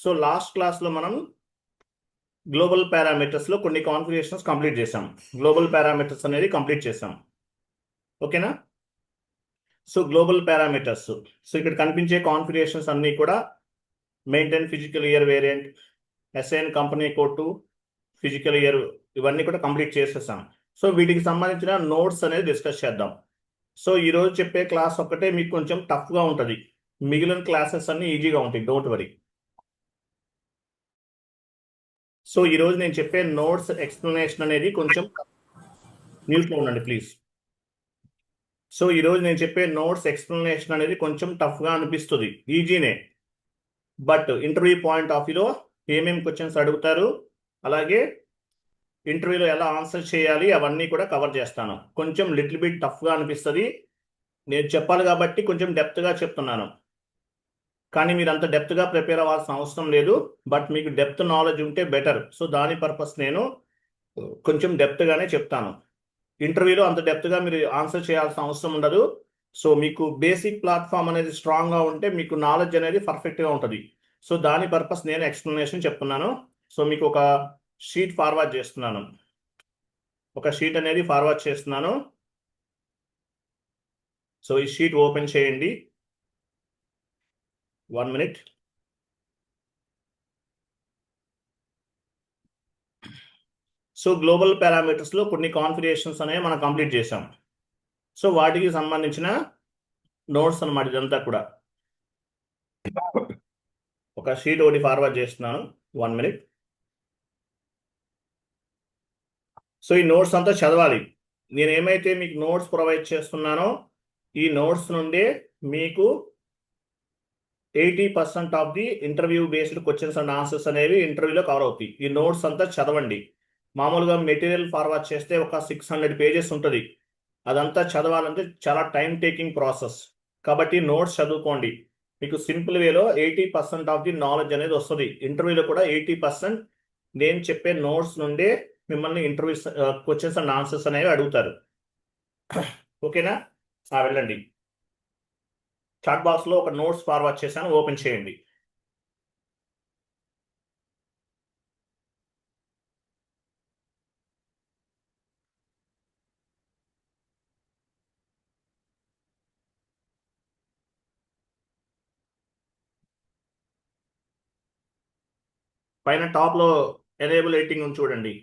So last క్లాస్లో మనం global పారామీటర్స్లో కొన్ని కాన్ఫిగరేషన్స్ కంప్లీట్ చేసాం. గ్లోబల్ పారామీటర్స్ అనేది కంప్లీట్ చేసాం. ఓకేనా? సో గ్లోబల్ పారామీటర్స్, సో ఇక్కడ కనిపించే కాన్ఫిగరేషన్స్ అన్నీ కూడా maintain physical year variant, assign company code to physical year, ఇవన్నీ కూడా కంప్లీట్ చేసేసాం. సో వీటికి సంబంధించిన నోట్స్ అనేది డిస్కస్ చేద్దాం. సో ఈరోజు చెప్పే క్లాస్ ఒక్కటే మీకు కొంచెం టఫ్గా ఉంటుంది, మిగిలిన క్లాసెస్ అన్నీ ఈజీగా ఉంటాయి, డోంట్ వరీ. సో ఈరోజు నేను చెప్పే నోట్స్ ఎక్స్ప్లెనేషన్ అనేది కొంచెం న్యూస్లో ఉండండి ప్లీజ్. సో ఈరోజు నేను చెప్పే నోట్స్ ఎక్స్ప్లెనేషన్ అనేది కొంచెం టఫ్గా అనిపిస్తుంది, ఈజీనే, బట్ ఇంటర్వ్యూ పాయింట్ ఆఫ్ వ్యూలో ఏమేమి క్వశ్చన్స్ అడుగుతారు, అలాగే ఇంటర్వ్యూలో ఎలా ఆన్సర్ చేయాలి, అవన్నీ కూడా కవర్ చేస్తాను. కొంచెం లిటిల్ బిట్ టఫ్గా అనిపిస్తుంది, నేను చెప్పాలి కాబట్టి కొంచెం డెప్త్గా చెప్తున్నాను. కానీ మీరు అంత డెప్త్గా ప్రిపేర్ అవ్వాల్సిన అవసరం లేదు, బట్ మీకు డెప్త్ నాలెడ్జ్ ఉంటే బెటర్. సో దాని పర్పస్ నేను కొంచెం డెప్త్గానే చెప్తాను. ఇంటర్వ్యూలో అంత డెప్త్గా మీరు ఆన్సర్ చేయాల్సిన అవసరం ఉండదు. సో మీకు బేసిక్ ప్లాట్ఫామ్ అనేది స్ట్రాంగ్గా ఉంటే మీకు నాలెడ్జ్ అనేది పర్ఫెక్ట్గా ఉంటుంది. సో దాని పర్పస్ నేను ఎక్స్ప్లెనేషన్ చెప్తున్నాను. సో మీకు ఒక షీట్ ఫార్వర్డ్ చేస్తున్నాను, ఒక షీట్ అనేది ఫార్వర్డ్ చేస్తున్నాను. సో ఈ షీట్ ఓపెన్ చేయండి, 1 minute. సో గ్లోబల్ పారామీటర్స్లో కొన్ని కాన్ఫిగరేషన్స్ అనేవి మనం కంప్లీట్ చేసాం. సో వాటికి సంబంధించిన నోట్స్ అన్నమాట ఇదంతా కూడా. ఒక షీట్ ఒకటి ఫార్వర్డ్ చేస్తున్నాను, 1 minute. సో ఈ నోట్స్ అంతా చదవాలి. నేను ఏమైతే మీకు నోట్స్ ప్రొవైడ్ చేస్తున్నానో ఈ నోట్స్ నుండే మీకు 80% of the interview based questions and answers అనేవి ఇంటర్వ్యూలో కవర్ అవుతాయి. ఈ నోట్స్ అంతా చదవండి. మామూలుగా మెటీరియల్ ఫార్వర్డ్ చేస్తే ఒక 600 పేజెస్ ఉంటుంది, అదంతా చదవాలంటే చాలా టైం టేకింగ్ ప్రాసెస్. కాబట్టి నోట్స్ చదువుకోండి, మీకు సింపుల్ వేలో 80% ఆఫ్ ది నాలెడ్జ్ అనేది వస్తుంది. ఇంటర్వ్యూలో కూడా 80% నేను చెప్పే నోట్స్ నుండే మిమ్మల్ని ఇంటర్వ్యూ క్వశ్చన్స్ అండ్ ఆన్సర్స్ అనేవి అడుగుతారు. ఓకేనా? వెళ్ళండి, చాట్ బాక్స్లో ఒక నోట్స్ ఫార్వర్డ్ చేశాను, ఓపెన్ చేయండి. పైన టాప్లో ఎనేబుల్ ఎడిటింగ్ ఉంది చూడండి.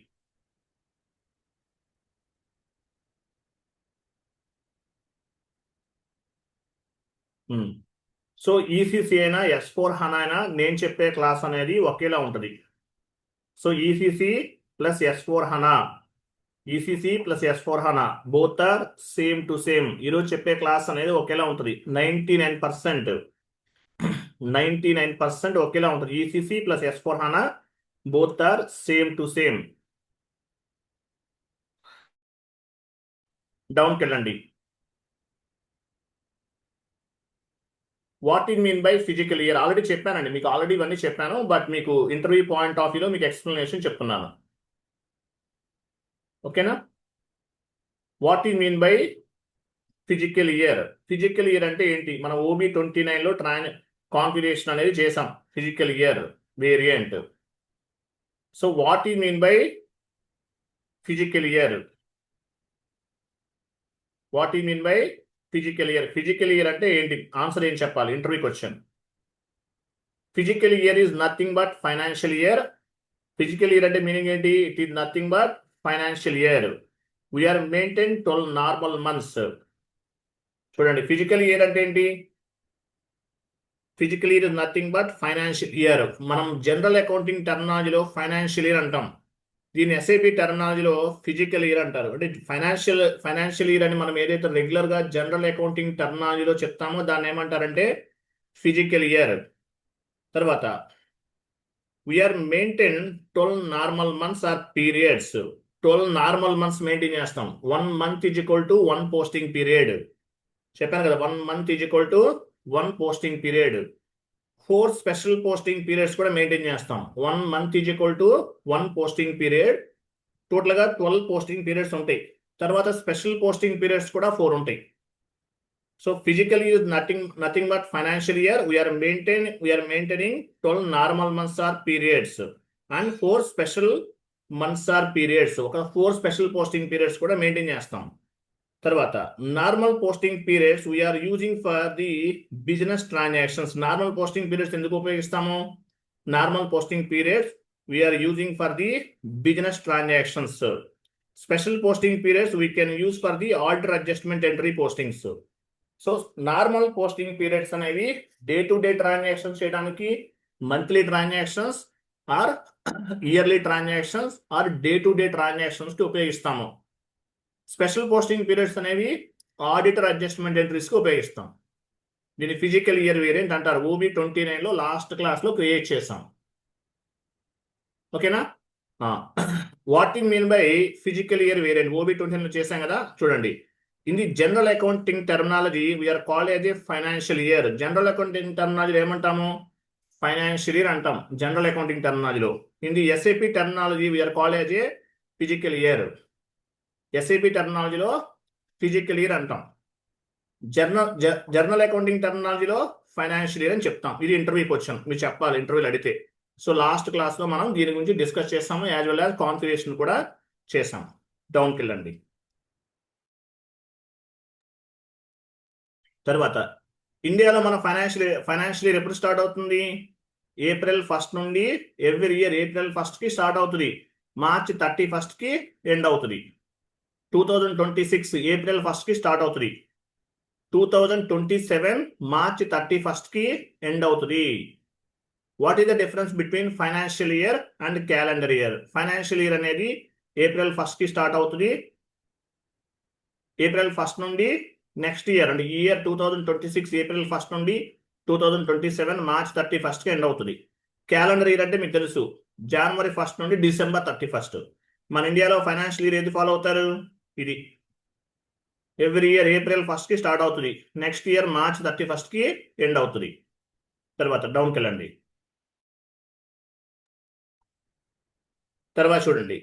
సో ఈసీసీ అయినా S/4HANA అయినా నేను చెప్పే క్లాస్ అనేది ఒకేలా ఉంటుంది. So ECC plus S/4HANA, ECC plus S/4HANA both are same to same. ఈరోజు చెప్పే క్లాస్ అనేది ఒకేలా ఉంటుంది. 99% ఒకేలా ఉంటుంది. ECC plus S/4HANA both are same to same. డౌన్కి వెళ్ళండి. What in mean by physical year already చెప్పానండి మీకు, ఆల్రెడీ ఇవన్నీ చెప్పాను, బట్ మీకు ఇంటర్వ్యూ పాయింట్ ఆఫ్ వ్యూలో మీకు ఎక్స్ప్లెనేషన్ చెప్తున్నాను. ఓకేనా? What in mean by physical year. Physical year అంటే ఏంటి? మనం OB29లో కాన్ఫిగరేషన్ అనేది చేసాం, physical year variant. So what in mean by physical year? What in mean by physical year? Physical year అంటే ఏంటి? ఆన్సర్ ఏం చెప్పాలి interview question. Physical year is nothing but financial year. Physical year అంటే meaning ఏంటి? It is nothing but financial year. We are maintain 12 normal months. చూడండి, physical year అంటే ఏంటి? Physical year is nothing but financial year. మనం general accounting టర్మినాలజీలో financial year అంటాం, దీన్ని SAP టర్మినాలజీలో physical year అంటారు. అంటే ఫైనాన్షియల్ ఇయర్ అని మనం ఏదైతే రెగ్యులర్గా జనరల్ అకౌంటింగ్ టర్మినాలజీలో చెప్తామో దాన్ని ఏమంటారంటే ఫిజికల్ ఇయర్. తర్వాత we are maintain 12 normal months or periods. 12 normal months maintain చేస్తాం. 1 month is equal to 1 posting period. చెప్పాను కదా, 1 month is equal to 1 posting period. 4 special posting periods కూడా మెయింటైన్ చేస్తాం. 1 month is equal to 1 posting period. టోటల్గా 12 posting periods ఉంటాయి. తర్వాత special posting periods కూడా 4 ఉంటాయి. So physically is nothing but financial year. We are maintaining 12 normal months or periods and 4 special months or periods. ఒక 4 special posting periods కూడా maintain చేస్తాం. తర్వాత normal posting periods we are using for the business transactions. Normal posting periods ఎందుకు ఉపయోగిస్తాము? Normal posting periods we are using for the business transactions. Special posting periods we can use for the order adjustment entry postings. So normal posting periods అనేవి day to day transactions చేయడానికి, monthly transactions or yearly transactions or day to day transactions కి ఉపయోగిస్తాము. Special posting periods అనేవి auditor adjustment entries కి ఉపయోగిస్తాం. దీన్ని physical year variant అంటారు. OB 29 లో లాస్ట్ క్లాస్ లో క్రియేట్ చేసాం. ఓకేనా? What you mean by physical year variant? OB 29 లో చేసాం కదా, చూడండి. In the general accounting terminology we are called as a financial year. General accounting terminology ఏమంటాము? ఫైనాన్షియల్ ఇయర్ అంటాం జనరల్ అకౌంటింగ్ టెర్మినాలజీలో. In the SAP terminology we are called as a physical year. SAP టెర్మినాలజీలో physical year అంటాం. Journal accounting టెర్మినాలజీలో financial year అని చెప్తాం. ఇది ఇంటర్వ్యూకి వచ్చాం, మీరు చెప్పాలి ఇంటర్వ్యూలు అడిగితే. సో లాస్ట్ క్లాస్ లో మనం దీని గురించి డిస్కస్ చేస్తాము, యాజ్ వెల్ యాజ్ కాన్ఫిగరేషన్ కూడా చేసాం. డౌన్కి వెళ్ళండి. తర్వాత ఇండియాలో మన ఫైనాన్షియల్ ఇయర్ ఎప్పుడు స్టార్ట్ అవుతుంది? ఏప్రిల్ 1 నుండి ఎవ్రీ ఇయర్ ఏప్రిల్ 1 కి స్టార్ట్ అవుతుంది, మార్చ్ 31 కి ఎండ్ అవుతుంది. 2026 ఏప్రిల్ 1 కి స్టార్ట్ అవుతుంది, 2027 మార్చ్ 31 కి ఎండ్ అవుతుంది. What is the difference between financial year and calendar year? Financial year అనేది ఏప్రిల్ 1 కి స్టార్ట్ అవుతుంది. ఏప్రిల్ 1 నుండి నెక్స్ట్ ఇయర్ అంటే ఇయర్ 2026 ఏప్రిల్ 1 నుండి 2027 మార్చ్ 31 కి ఎండ్ అవుతుంది. క్యాలెండర్ ఇయర్ అంటే మీకు తెలుసు, జనవరి 1 నుండి డిసెంబర్ 31. మన ఇండియాలో ఫైనాన్షియల్ ఇయర్ ఏది ఫాలో అవుతారు? ఇది ఎవ్రీ ఇయర్ ఏప్రిల్ 1 కి స్టార్ట్ అవుతుంది, నెక్స్ట్ ఇయర్ మార్చ్ 31 కి ఎండ్ అవుతుంది. తర్వాత డౌన్కి వెళ్ళండి. తర్వాత చూడండి,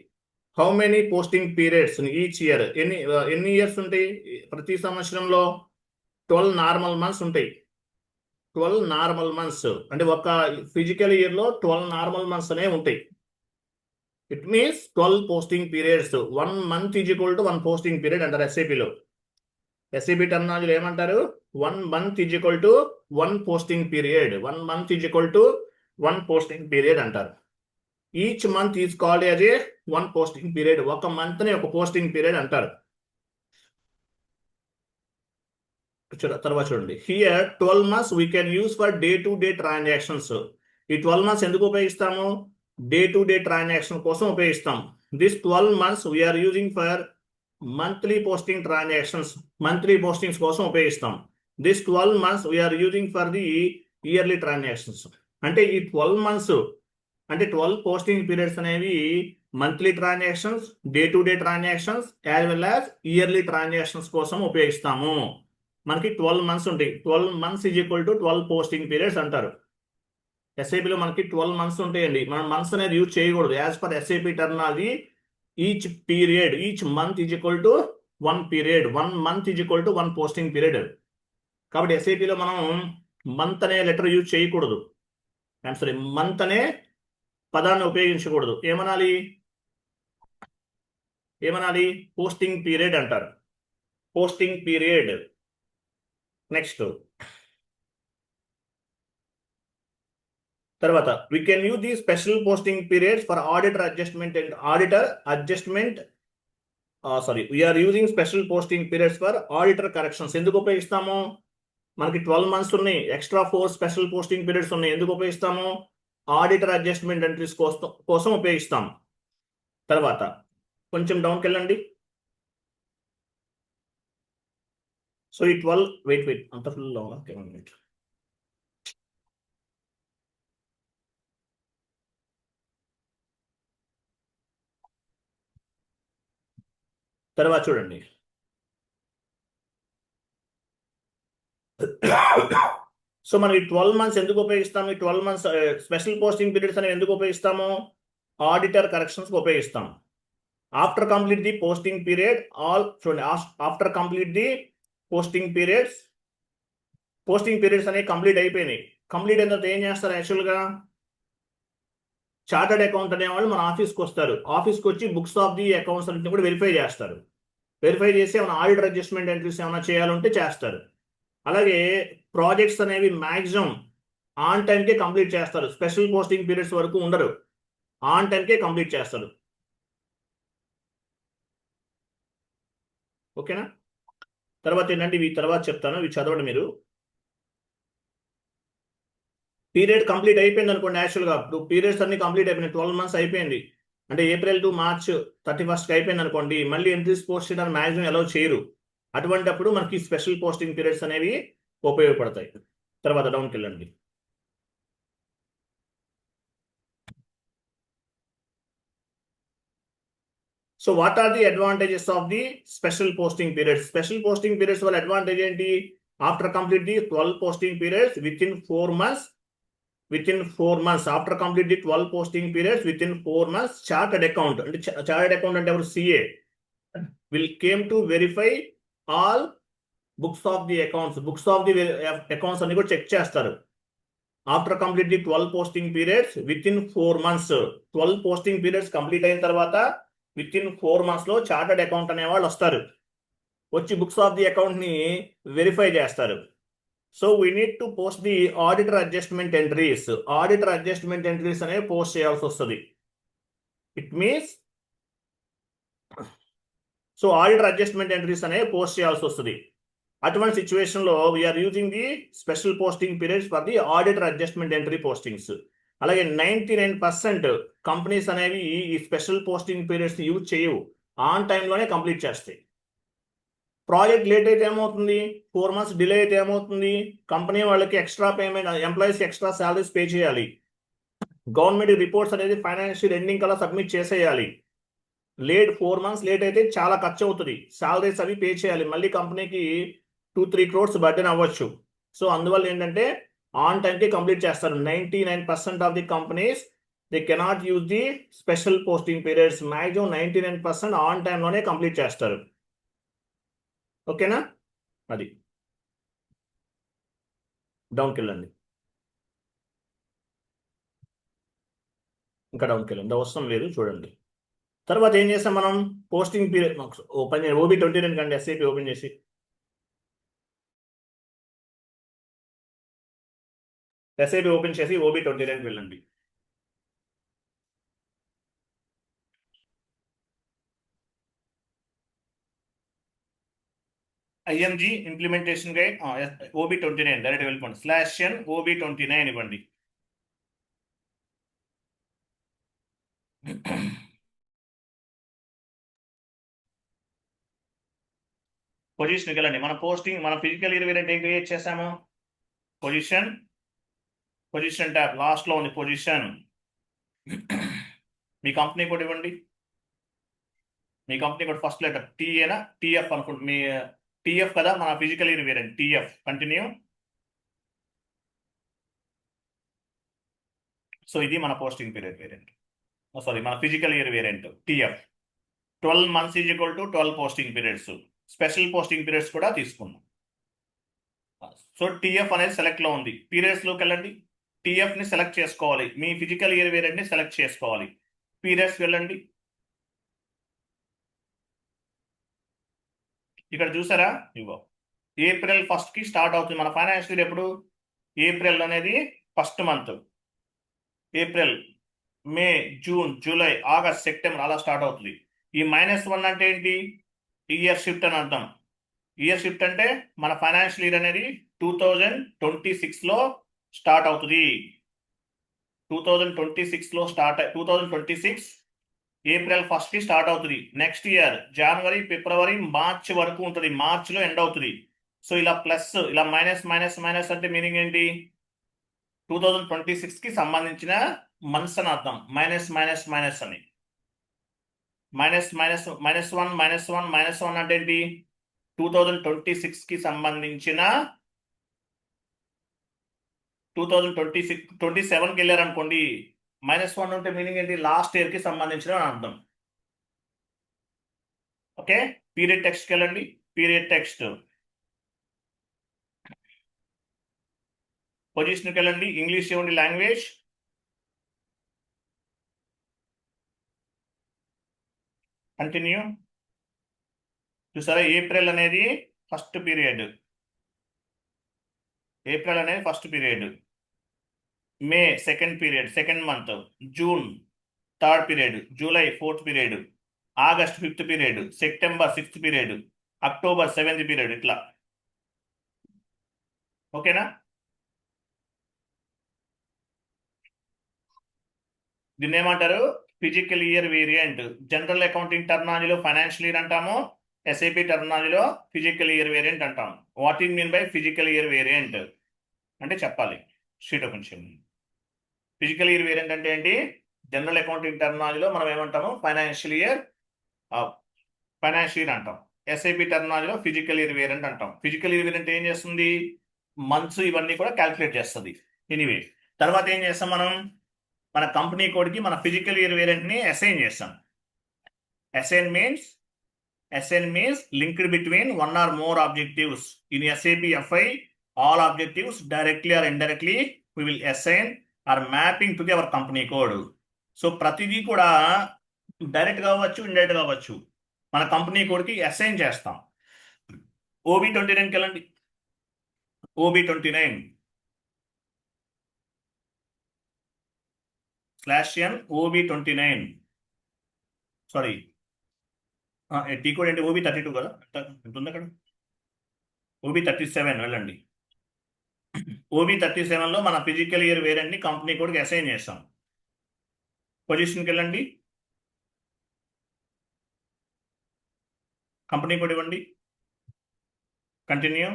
how many posting periods each year? ఎన్ని ఇయర్స్ ఉంటాయి ప్రతి సంవత్సరంలో? 12 నార్మల్ మంత్స్ ఉంటాయి. 12 నార్మల్ మంత్స్ అంటే ఒక ఫిజికల్ ఇయర్ లో 12 నార్మల్ మంత్స్ అనే ఉంటాయి. It means 12 posting periods. 1 month is equal to 1 posting period అంటారు ఎస్ఏపిలో. ఎస్ఏపి టెర్మినాలజీలో ఏమంటారు? 1 month is equal to 1 posting period. 1 month is equal to 1 posting period అంటారు. Each month is called as a 1 posting period. ఒక month ని ఒక posting period అంటారు. తర్వాత చూడండి, here 12 months we can use for day to day transactions. ఈ 12 months ఎందుకు ఉపయోగిస్తాము? డే టు డే ట్రాన్సాక్షన్ కోసం ఉపయోగిస్తాం. This 12 months we are using for monthly posting transactions. Monthly postings కోసం ఉపయోగిస్తాం. This 12 months we are using for the yearly transactions. అంటే ఈ 12 months అంటే 12 పోస్టింగ్ పీరియడ్స్ అనేవి monthly transactions, day to day transactions as well as yearly transactions కోసం ఉపయోగిస్తాము. మనకి 12 months ఉంటాయి. 12 months is equal to 12 posting periods అంటారు. ఎస్ఐపిలో మనకి 12 మంత్స్ ఉంటాయండి. మనం మంత్స్ అనేది యూజ్ చేయకూడదు. As per SIP terminology each period each month is equal to 1 period. 1 month is equal to 1 posting period. కాబట్టి ఎస్ఐపిలో మనం మంత్ అనే లెటర్ యూజ్ చేయకూడదు. సారీ, మంత్ అనే పదాన్ని ఉపయోగించకూడదు. ఏమనాలి? పోస్టింగ్ పీరియడ్ అంటారు. Posting period. నెక్స్ట్ తర్వాత we can use these special posting periods for auditor adjustment. We are using special posting periods for auditor corrections. ఎందుకు ఉపయోగిస్తాము? మనకి 12 మంత్స్ ఉన్నాయి, ఎక్స్ట్రా 4 స్పెషల్ పోస్టింగ్ పీరియడ్స్ ఉన్నాయి. ఎందుకు ఉపయోగిస్తాము? ఆడిటర్ అడ్జస్ట్మెంట్ ఎంట్రీస్ కోసం ఉపయోగిస్తాం. తర్వాత కొంచెం డౌన్కి వెళ్ళండి. సో ఈ 12 వెయిట్ అంత ఫుల్ ఓకే 1 మినిట్. తర్వాత చూడండి, సో మనం ఈ 12 మంత్స్ ఎందుకు ఉపయోగిస్తాము? ఈ 12 మంత్స్ స్పెషల్ పోస్టింగ్ పీరియడ్స్ అనేవి ఎందుకు ఉపయోగిస్తాము? ఆడిటర్ కరెక్షన్స్ ఉపయోగిస్తాం. After complete the posting period after complete the posting periods posting periods అనేవి కంప్లీట్ అయిపోయినాయి. కంప్లీట్ అయిన తర్వాత ఏం చేస్తారు యాక్చువల్గా? చార్టర్డ్ అకౌంట్ అనేవాళ్ళు మన ఆఫీస్కి వస్తారు. ఆఫీస్కి వచ్చి బుక్స్ ఆఫ్ ది అకౌంట్స్ అన్నింటినీ కూడా వెరిఫై చేస్తారు. వెరిఫై చేసి ఏమైనా ఆడిటర్ అడ్జస్ట్మెంట్ ఎంట్రీస్ ఏమైనా చేయాలంటే చేస్తారు. అలాగే ప్రాజెక్ట్స్ అనేవి మ్యాక్సిమం ఆన్ టైంకే కంప్లీట్ చేస్తారు. స్పెషల్ పోస్టింగ్ పీరియడ్స్ వరకు ఉండరు, ఆన్ టైంకే కంప్లీట్ చేస్తారు. ఓకేనా? తర్వాత ఏంటంటే ఇవి తర్వాత చెప్తాను, ఇవి చదవండి మీరు. పీరియడ్ కంప్లీట్ అయిపోయింది అనుకోండి. యాక్చువల్గా ఇప్పుడు పీరియడ్స్ అన్ని కంప్లీట్ అయిపోయినాయి, 12 months అయిపోయింది అంటే ఏప్రిల్ టు మార్చ్ 31st అయిపోయింది అనుకోండి. మళ్ళీ ఎంట్రీస్ పోస్ట్ చేయడానికి మ్యాక్సిమం అలౌ చేయరు. అటువంటప్పుడు మనకి స్పెషల్ పోస్టింగ్ పీరియడ్స్ అనేవి ఉపయోగపడతాయి. తర్వాత డౌన్కి వెళ్ళండి. So what are the advantages of the special posting periods? Special posting periods వల్ల అడ్వాంటేజ్ ఏంటి? After complete the 12 posting periods within 4 months, after complete the 12 posting periods within 4 months, chartered accountant అంటే ఎవరు? CA will came to verify all books of the accounts అన్ని కూడా check చేస్తారు. After complete the 12 posting periods within 4 months, 12 posting periods complete అయిన తర్వాత with in 4 months లో chartered account అనే వాళ్ళు వస్తారు. వచ్చి బుక్స్ ఆఫ్ ది అకౌంట్ ని వెరిఫై చేస్తారు. So we need to post the auditor adjustment entries. Auditor adjustment entries అనేవి పోస్ట్ చేయాల్సి వస్తుంది. It means so auditor adjustment entries అనేవి పోస్ట్ చేయాల్సి వస్తుంది. అటువంటి సిచ్యువేషన్ లో we are using the special posting periods for the auditor adjustment entry postings. అలాగే 99% companies అనేవి ఈ స్పెషల్ పోస్టింగ్ పీరియడ్స్ యూజ్ చేయవు, ఆన్ టైంలోనే కంప్లీట్ చేస్తాయి. ప్రాజెక్ట్ లేట్ అయితే ఏమవుతుంది? 4 months డిలే అయితే ఏమవుతుంది? కంపెనీ వాళ్ళకి extra payment, employees extra salaries pay చేయాలి. గవర్నమెంట్ రిపోర్ట్స్ అనేది ఫైనాన్షియల్ ఎండింగ్ కల్లా సబ్మిట్ చేసేయాలి. 4 months లేట్ అయితే చాలా ఖర్చు అవుతుంది. శాలరీస్ అవి పే చేయాలి. మళ్ళీ కంపెనీకి 2-3 crores బర్డెన్ అవ్వచ్చు. సో అందువల్ల ఏంటంటే ఆన్ టైంకి కంప్లీట్ చేస్తారు. 99% of the companies they cannot use the special posting periods. Maximum 99% on టైంలోనే కంప్లీట్ చేస్తారు. ఓకేనా? అది డౌన్కి వెళ్ళండి. ఇంకా డౌన్కి వెళ్ళండి, అవసరం లేదు, చూడండి. తర్వాత ఏం చేస్తాం మనం? పోస్టింగ్ పీరియడ్ ఓపెన్ OB29 కండి, SAP ఓపెన్ చేసి SAP ఓపెన్ చేసి OB29కి వెళ్ళండి. IMG implementation guide OB29 direct వెళ్ళిపోండి. /n OB29 ఇవ్వండి. పొజిషన్కి వెళ్ళండి. మన ఫిజికల్ ఇయర్ వేరియంట్ ఏం క్రియేట్ చేసాము? పొజిషన్ ట్యాబ్ లాస్ట్ లో ఉంది పొజిషన్. మీ కంపెనీ కోడ్ ఇవ్వండి. మీ కంపెనీ కోడ్ ఫస్ట్ లెటర్ TAనా TF అనుకుంటు, మీ TF కదా మన physical year variant. TF continue. So ఇది మన పోస్టింగ్ పీరియడ్ వేరియంట్, సారీ మన physical year variant TF. 12 months is equal to 12 posting periods. Special posting periods కూడా తీసుకున్నాం. సో TF అనేది సెలెక్ట్ లో ఉంది. పీరియడ్స్ లోకి వెళ్ళండి. TF ని సెలెక్ట్ చేసుకోవాలి. మీ ఫిజికల్ ఇయర్ వేరియంట్ ని సెలెక్ట్ చేసుకోవాలి. పీరియడ్స్ వెళ్ళండి. ఇక్కడ చూసారా? ఇవ్వ April 1st కి స్టార్ట్ అవుతుంది. మన ఫైనాన్షియల్ ఇయర్ ఎప్పుడు? ఏప్రిల్ అనేది ఫస్ట్ మంత్. ఏప్రిల్, మే, జూన్, జూలై, ఆగస్ట్, సెప్టెంబర్ అలా స్టార్ట్ అవుతుంది. ఈ -1 అంటే ఏంటి? ఇయర్ షిఫ్ట్ అని అర్థం. ఇయర్ షిఫ్ట్ అంటే మన ఫైనాన్షియల్ ఇయర్ అనేది 2026 లో స్టార్ట్ అవుతుంది. 2026 లో 2026 April 1st కి స్టార్ట్ అవుతుంది. నెక్స్ట్ ఇయర్ జనవరి, ఫిబ్రవరి, మార్చ్ వరకు ఉంటుంది. మార్చ్ లో ఎండ్ అవుతుంది. సో ఇలా ప్లస్, ఇలా మైనస్ అంటే మీనింగ్ ఏంటి? 2026 కి సంబంధించిన మంత్స్ అని అర్థం. మైనస్ అని -1 అంటే ఏంటి? 2026 కి సంబంధించిన 2027కి వెళ్ళారు అనుకోండి. -1 ఉంటే మీనింగ్ ఏంటి? లాస్ట్ ఇయర్ కి సంబంధించిన అర్థం. ఓకే, పీరియడ్ టెక్స్ట్కి వెళ్ళండి. పీరియడ్ టెక్స్ట్ పొజిషన్కి వెళ్ళండి, ఇంగ్లీష్ ఇవ్వండి లాంగ్వేజ్. కంటిన్యూ. చూసారా, ఏప్రిల్ అనేది ఫస్ట్ పీరియడ్, ఏప్రిల్ అనేది first period, May second period second month, June third period, July fourth period, August fifth period, September sixth period, October seventh period, ఇట్లా. ఓకేనా? దీన్ని ఏమంటారు? Physical year variant. General accounting టర్మినాలజీలో financial year అంటాము, SAP టర్మినాలజీలో physical year variant అంటాం. What is mean by physical year variant అంటే చెప్పాలి. షీట్ కొంచెం. ఫిజికల్ ఇయర్ వేరియంట్ అంటే ఏంటి? జనరల్ అకౌంటింగ్ టర్మినాలజీలో మనం ఏమంటాము? ఫైనాన్షియల్ ఇయర్ అంటాం. ఎస్ఐపి టర్మినాలజీలో ఫిజికల్ ఇయర్ వేరియంట్ అంటాం. ఫిజికల్ ఇయర్ వేరియంట్ ఏం చేస్తుంది? మంత్స్ ఇవన్నీ కూడా క్యాల్కులేట్ చేస్తుంది. ఎనీవే, తర్వాత ఏం చేస్తాం మనం? మన కంపెనీ కోడ్కి మన ఫిజికల్ ఇయర్ వేరియంట్ ని అసైన్ చేస్తాం. Assign means linked between one or more objectives. In SAP FI all objectives directly or indirectly we will assign or mapping to our company code. So ప్రతిదీ కూడా direct కావచ్చు, indirect కావచ్చు, మన company కోడ్కి assign చేస్తాం. OB29కి వెళ్ళండి. OB29 /N OB29. Sorry, T code ఏంటి? OB32 కదా, ఎంత ఉంది అక్కడ? OB37 వెళ్ళండి. OB37లో మన ఫిజికల్ ఇయర్ వేరియంట్ ని కంపెనీ కోడ్కి అసైన్ చేస్తాం. పొజిషన్కి వెళ్ళండి, కంపెనీ కోడ్ ఇవ్వండి, కంటిన్యూ.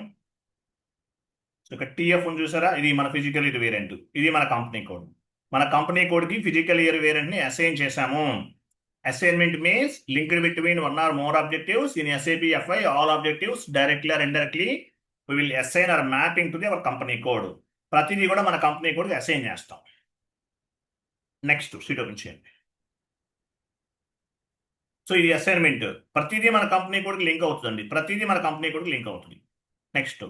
ఇక్కడ TF ఉంది చూసారా, ఇది మన ఫిజికల్ ఇయర్ వేరియంట్, ఇది మన కంపెనీ కోడ్. మన కంపెనీ కోడ్కి ఫిజికల్ ఇయర్ వేరియంట్ ని అసైన్ చేశాము. Assignment means linked between one or more objectives in SAP FI all objectives directly or indirectly we will assign or mapping to our company code. ప్రతిదీ కూడా మన company కోడ్కి assign చేస్తాం. Next sheet open చేయండి. So ఇది assignment, ప్రతిదీ మన company కోడ్కి లింక్ అవుతుందండి, ప్రతిదీ మన కంపెనీ కోడ్కి లింక్ అవుతుంది. Next,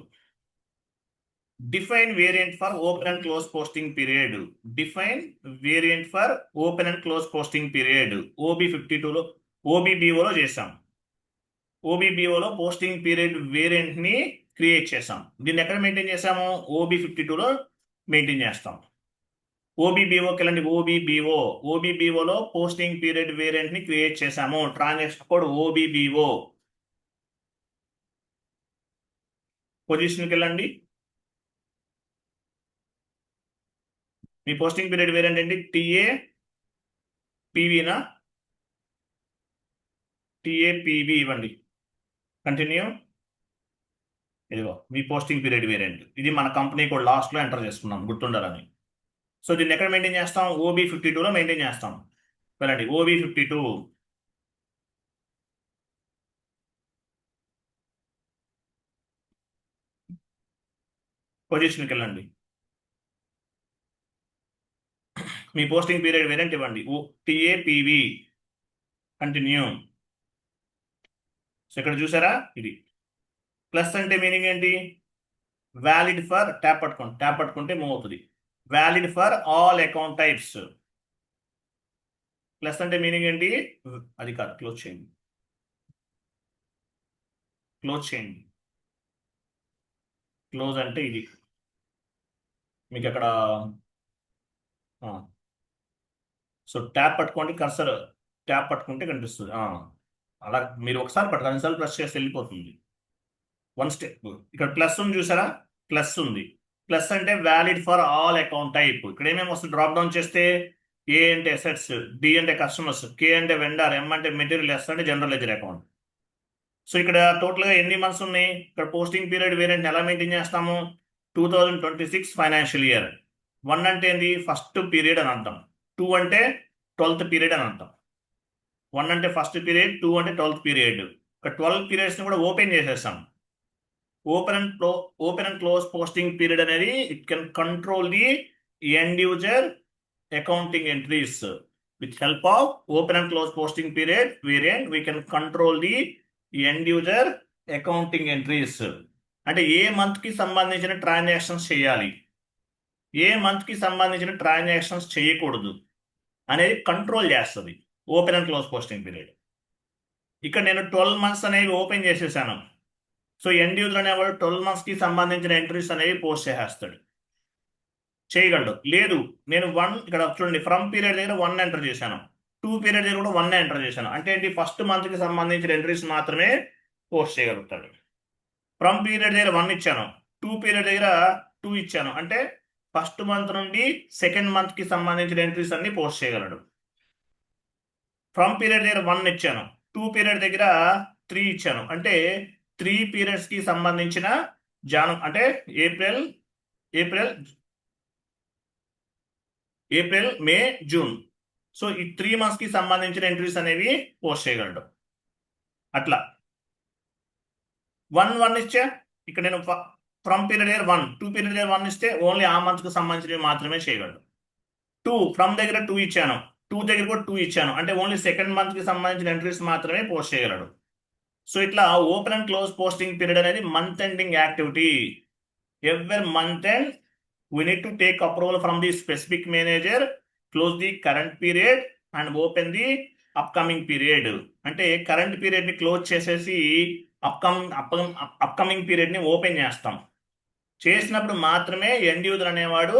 define variant for open and close posting period. Define variant for open and close posting period OB52లో OBBOలో చేసాం. OBBOలో పోస్టింగ్ పీరియడ్ వేరియంట్ ని క్రియేట్ చేసాం. దీన్ని ఎక్కడ మెయింటైన్ చేసాము? OB52లో మెయింటైన్ చేస్తాం. OBBOకి వెళ్ళండి. OBBOలో పోస్టింగ్ పీరియడ్ వేరియంట్ ని క్రియేట్ చేసాము. Transaction code OBBO. పొజిషన్కి వెళ్ళండి. మీ పోస్టింగ్ పీరియడ్ వేరియంట్ ఏంటి? TAPVనా? TAPV ఇవ్వండి, కంటిన్యూ. ఇదిగో మీ పోస్టింగ్ పీరియడ్ వేరియంట్, ఇది మన కంపెనీ కోడ్ లాస్ట్లో ఎంటర్ చేసుకున్నాం, గుర్తుండాలని. సో దీన్ని ఎక్కడ మెయింటైన్ చేస్తాం? OB52లో మెయింటైన్ చేస్తాం. వెళ్ళండి, OB52. పొజిషన్కి వెళ్ళండి, మీ పోస్టింగ్ పీరియడ్ వేరియంట్ ఇవ్వండి, TAPV, కంటిన్యూ. సో ఇక్కడ చూసారా, ఇది ప్లస్ అంటే మీనింగ్ ఏంటి? వ్యాలిడ్ ఫర్, ట్యాప్ పట్టుకుంటే మూవ్ అవుతుంది. Valid for all account types. Plus అంటే మీనింగ్ ఏంటి? అది కాదు, క్లోజ్ చేయండి. క్లోజ్ అంటే ఇది మీకు అక్కడ. సో ట్యాప్ పట్టుకోండి, కర్సర్ ట్యాప్ పట్టుకుంటే కనిపిస్తుంది. అలా మీరు ఒకసారి పట్టుకోండి, అన్నిసార్లు ప్రెస్ చేస్తే వెళ్ళిపోతుంది. One step. ఇక్కడ ప్లస్ ఉంది చూసారా, ప్లస్ ఉంది. ప్లస్ అంటే valid for all account type. ఇక్కడ ఏమేమి వస్తుంది? డ్రాప్ డౌన్ చేస్తే A అంటే అసెట్స్, D అంటే కస్టమర్స్, K అంటే వెండర్, M అంటే మెటీరియల్, S అంటే జనరల్ లెడ్జర్ అకౌంట్. సో ఇక్కడ టోటల్గా ఎన్ని మంత్స్ ఉన్నాయి? ఇక్కడ పోస్టింగ్ పీరియడ్ వేరియంట్ ఎలా మెయింటైన్ చేస్తాము? 2026 ఫైనాన్షియల్ ఇయర్. 1 అంటే ఏంది? ఫస్ట్ పీరియడ్ అని అర్థం. 2 అంటే 12th పీరియడ్ అని అర్థం. 1 అంటే ఫస్ట్ పీరియడ్, 2 అంటే 12th పీరియడ్. ఇక్కడ 12 పీరియడ్స్ని కూడా ఓపెన్ చేసేస్తాం. Open and close posting period అనేది it can control the end user accounting entries. With help of open and close posting period variant we can control the end user accounting entries. అంటే ఏ మంత్కి సంబంధించిన transactions చేయాలి, ఏ మంత్కి సంబంధించిన transactions చేయకూడదు అనేది కంట్రోల్ చేస్తుంది open and close posting period. ఇక్కడ నేను 12 months అనేవి ఓపెన్ చేసేసాను. సో ఎండ్ యూజర్ అనేవాడు 12 monthsకి సంబంధించిన ఎంట్రీస్ అనేవి పోస్ట్ చేసేస్తాడు, చేయగలడు. లేదు, నేను ఇక్కడ చూడండి, ఫ్రమ్ పీరియడ్ దగ్గర 1 ఎంటర్ చేశాను, 2 పీరియడ్ దగ్గర కూడా 1 ఎంటర్ చేశాను. అంటే ఏంటి, ఫస్ట్ మంత్కి సంబంధించిన ఎంట్రీస్ మాత్రమే పోస్ట్ చేయగలుగుతాడు. ఫ్రమ్ పీరియడ్ దగ్గర 1 ఇచ్చాను, 2 పీరియడ్ దగ్గర 2 ఇచ్చాను, అంటే ఫస్ట్ మంత్ నుండి సెకండ్ మంత్కి సంబంధించిన ఎంట్రీస్ అన్ని పోస్ట్ చేయగలడు. ఫ్రమ్ పీరియడ్ దగ్గర 1 ఇచ్చాను, 2 పీరియడ్ దగ్గర 3 ఇచ్చాను, అంటే 3 పీరియడ్స్కి సంబంధించిన అంటే ఏప్రిల్ మే జూన్, సో ఈ 3 monthsకి సంబంధించిన ఎంట్రీస్ అనేవి పోస్ట్ చేయగలడు. అట్లా 1 ఇచ్చా, ఇక్కడ నేను ఫ్రమ్ పీరియడ్ దగ్గర 1, 2 పీరియడ్ దగ్గర 1 ఇస్తే ఓన్లీ ఆ మంత్కి సంబంధించినవి మాత్రమే చేయగలడు. 2 ఫ్రమ్ దగ్గర 2 ఇచ్చాను, 2 దగ్గర కూడా 2 ఇచ్చాను, అంటే ఓన్లీ సెకండ్ మంత్కి సంబంధించిన ఎంట్రీస్ మాత్రమే పోస్ట్ చేయగలడు. సో ఇట్లా open and close posting period అనేది month ending activity. Every month end we need to take approval from the specific manager, close the current period and open the upcoming period. అంటే current period ని close చేసేసి upcoming period ని open చేస్తాం. చేసినప్పుడు మాత్రమే end user అనేవాడు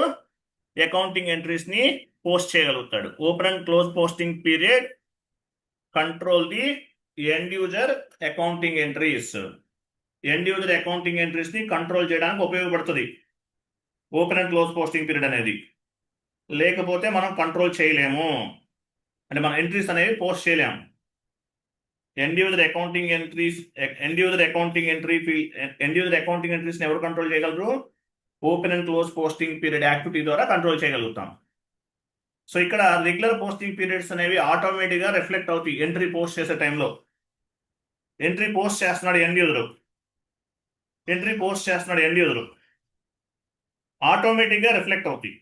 accounting entries ని post చేయగలుగుతాడు. Open and close posting period control the end user accounting entries. End user accounting entries ని కంట్రోల్ చేయడానికి ఉపయోగపడుతుంది open and close posting period అనేది. లేకపోతే మనం కంట్రోల్ చేయలేము, అంటే మన ఎంట్రీస్ అనేవి పోస్ట్ చేయలేము. ఎండ్ యూజర్ అకౌంటింగ్ ఎంట్రీస్ ఎవరు కంట్రోల్ చేయగలరు? Open and close posting period activity ద్వారా కంట్రోల్ చేయగలుగుతాం. సో ఇక్కడ రెగ్యులర్ పోస్టింగ్ పీరియడ్స్ అనేవి ఆటోమేటిక్గా రిఫ్లెక్ట్ అవుతాయి. ఎంట్రీ పోస్ట్ చేసే టైంలో ఎంట్రీ పోస్ట్ చేస్తున్నాడు ఎండ్ యూజర్, ఆటోమేటిక్గా రిఫ్లెక్ట్ అవుతాయి.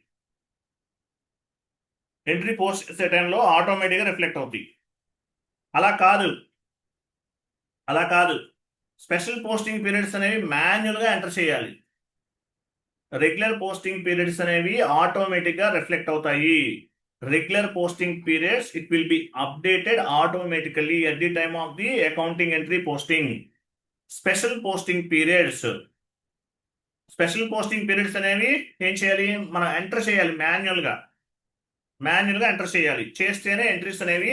ఎంట్రీ పోస్ట్ చేసే టైంలో ఆటోమేటిక్గా రిఫ్లెక్ట్ అవుతాయి. అలా కాదు, స్పెషల్ పోస్టింగ్ పీరియడ్స్ అనేవి మాన్యువల్గా ఎంటర్ చేయాలి. రెగ్యులర్ పోస్టింగ్ పీరియడ్స్ అనేవి ఆటోమేటిక్గా రిఫ్లెక్ట్ అవుతాయి. Regular posting periods it will be updated automatically at the time of the accounting entry posting. Special posting periods అనేవి ఏం చేయాలి, మనం ఎంటర్ చేయాలి, మాన్యువల్గా ఎంటర్ చేయాలి. చేస్తేనే ఎంట్రీస్ అనేవి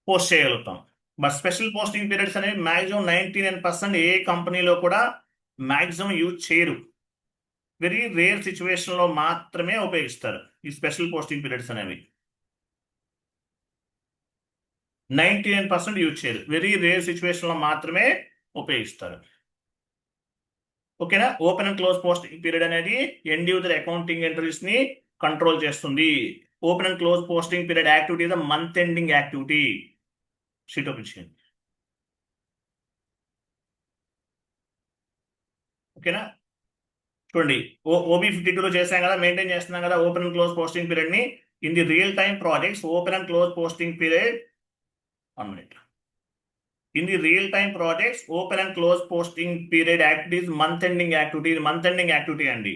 పోస్ట్ చేయగలుగుతాం. బట్ స్పెషల్ పోస్టింగ్ పీరియడ్స్ అనేవి మ్యాక్సిమం 99% ఏ కంపెనీలో కూడా మ్యాక్సిమం యూజ్ చేయరు. వెరీ రేర్ సిచ్యువేషన్లో మాత్రమే ఉపయోగిస్తారు ఈ స్పెషల్ పోస్టింగ్ పీరియడ్స్ అనేవి. 99% యూజ్ చేయరు, వెరీ రేర్ సిచ్యువేషన్లో మాత్రమే ఉపయోగిస్తారు. ఓకేనా? Open and close posting period అనేది ఎండ్ యూజర్ అకౌంటింగ్ ఎంట్రీస్ ని కంట్రోల్ చేస్తుంది. Open and close posting period activity is the month ending activity. Sheet open చేయండి. ఓకేనా? చూడండి, OB52లో చేసాం కదా, మెయింటైన్ చేస్తున్నాం కదా open and close posting period ని. In the real time projects open and close posting period 1 minute. In the real-time projects, open and close posting period activities, month-ending activity అండి.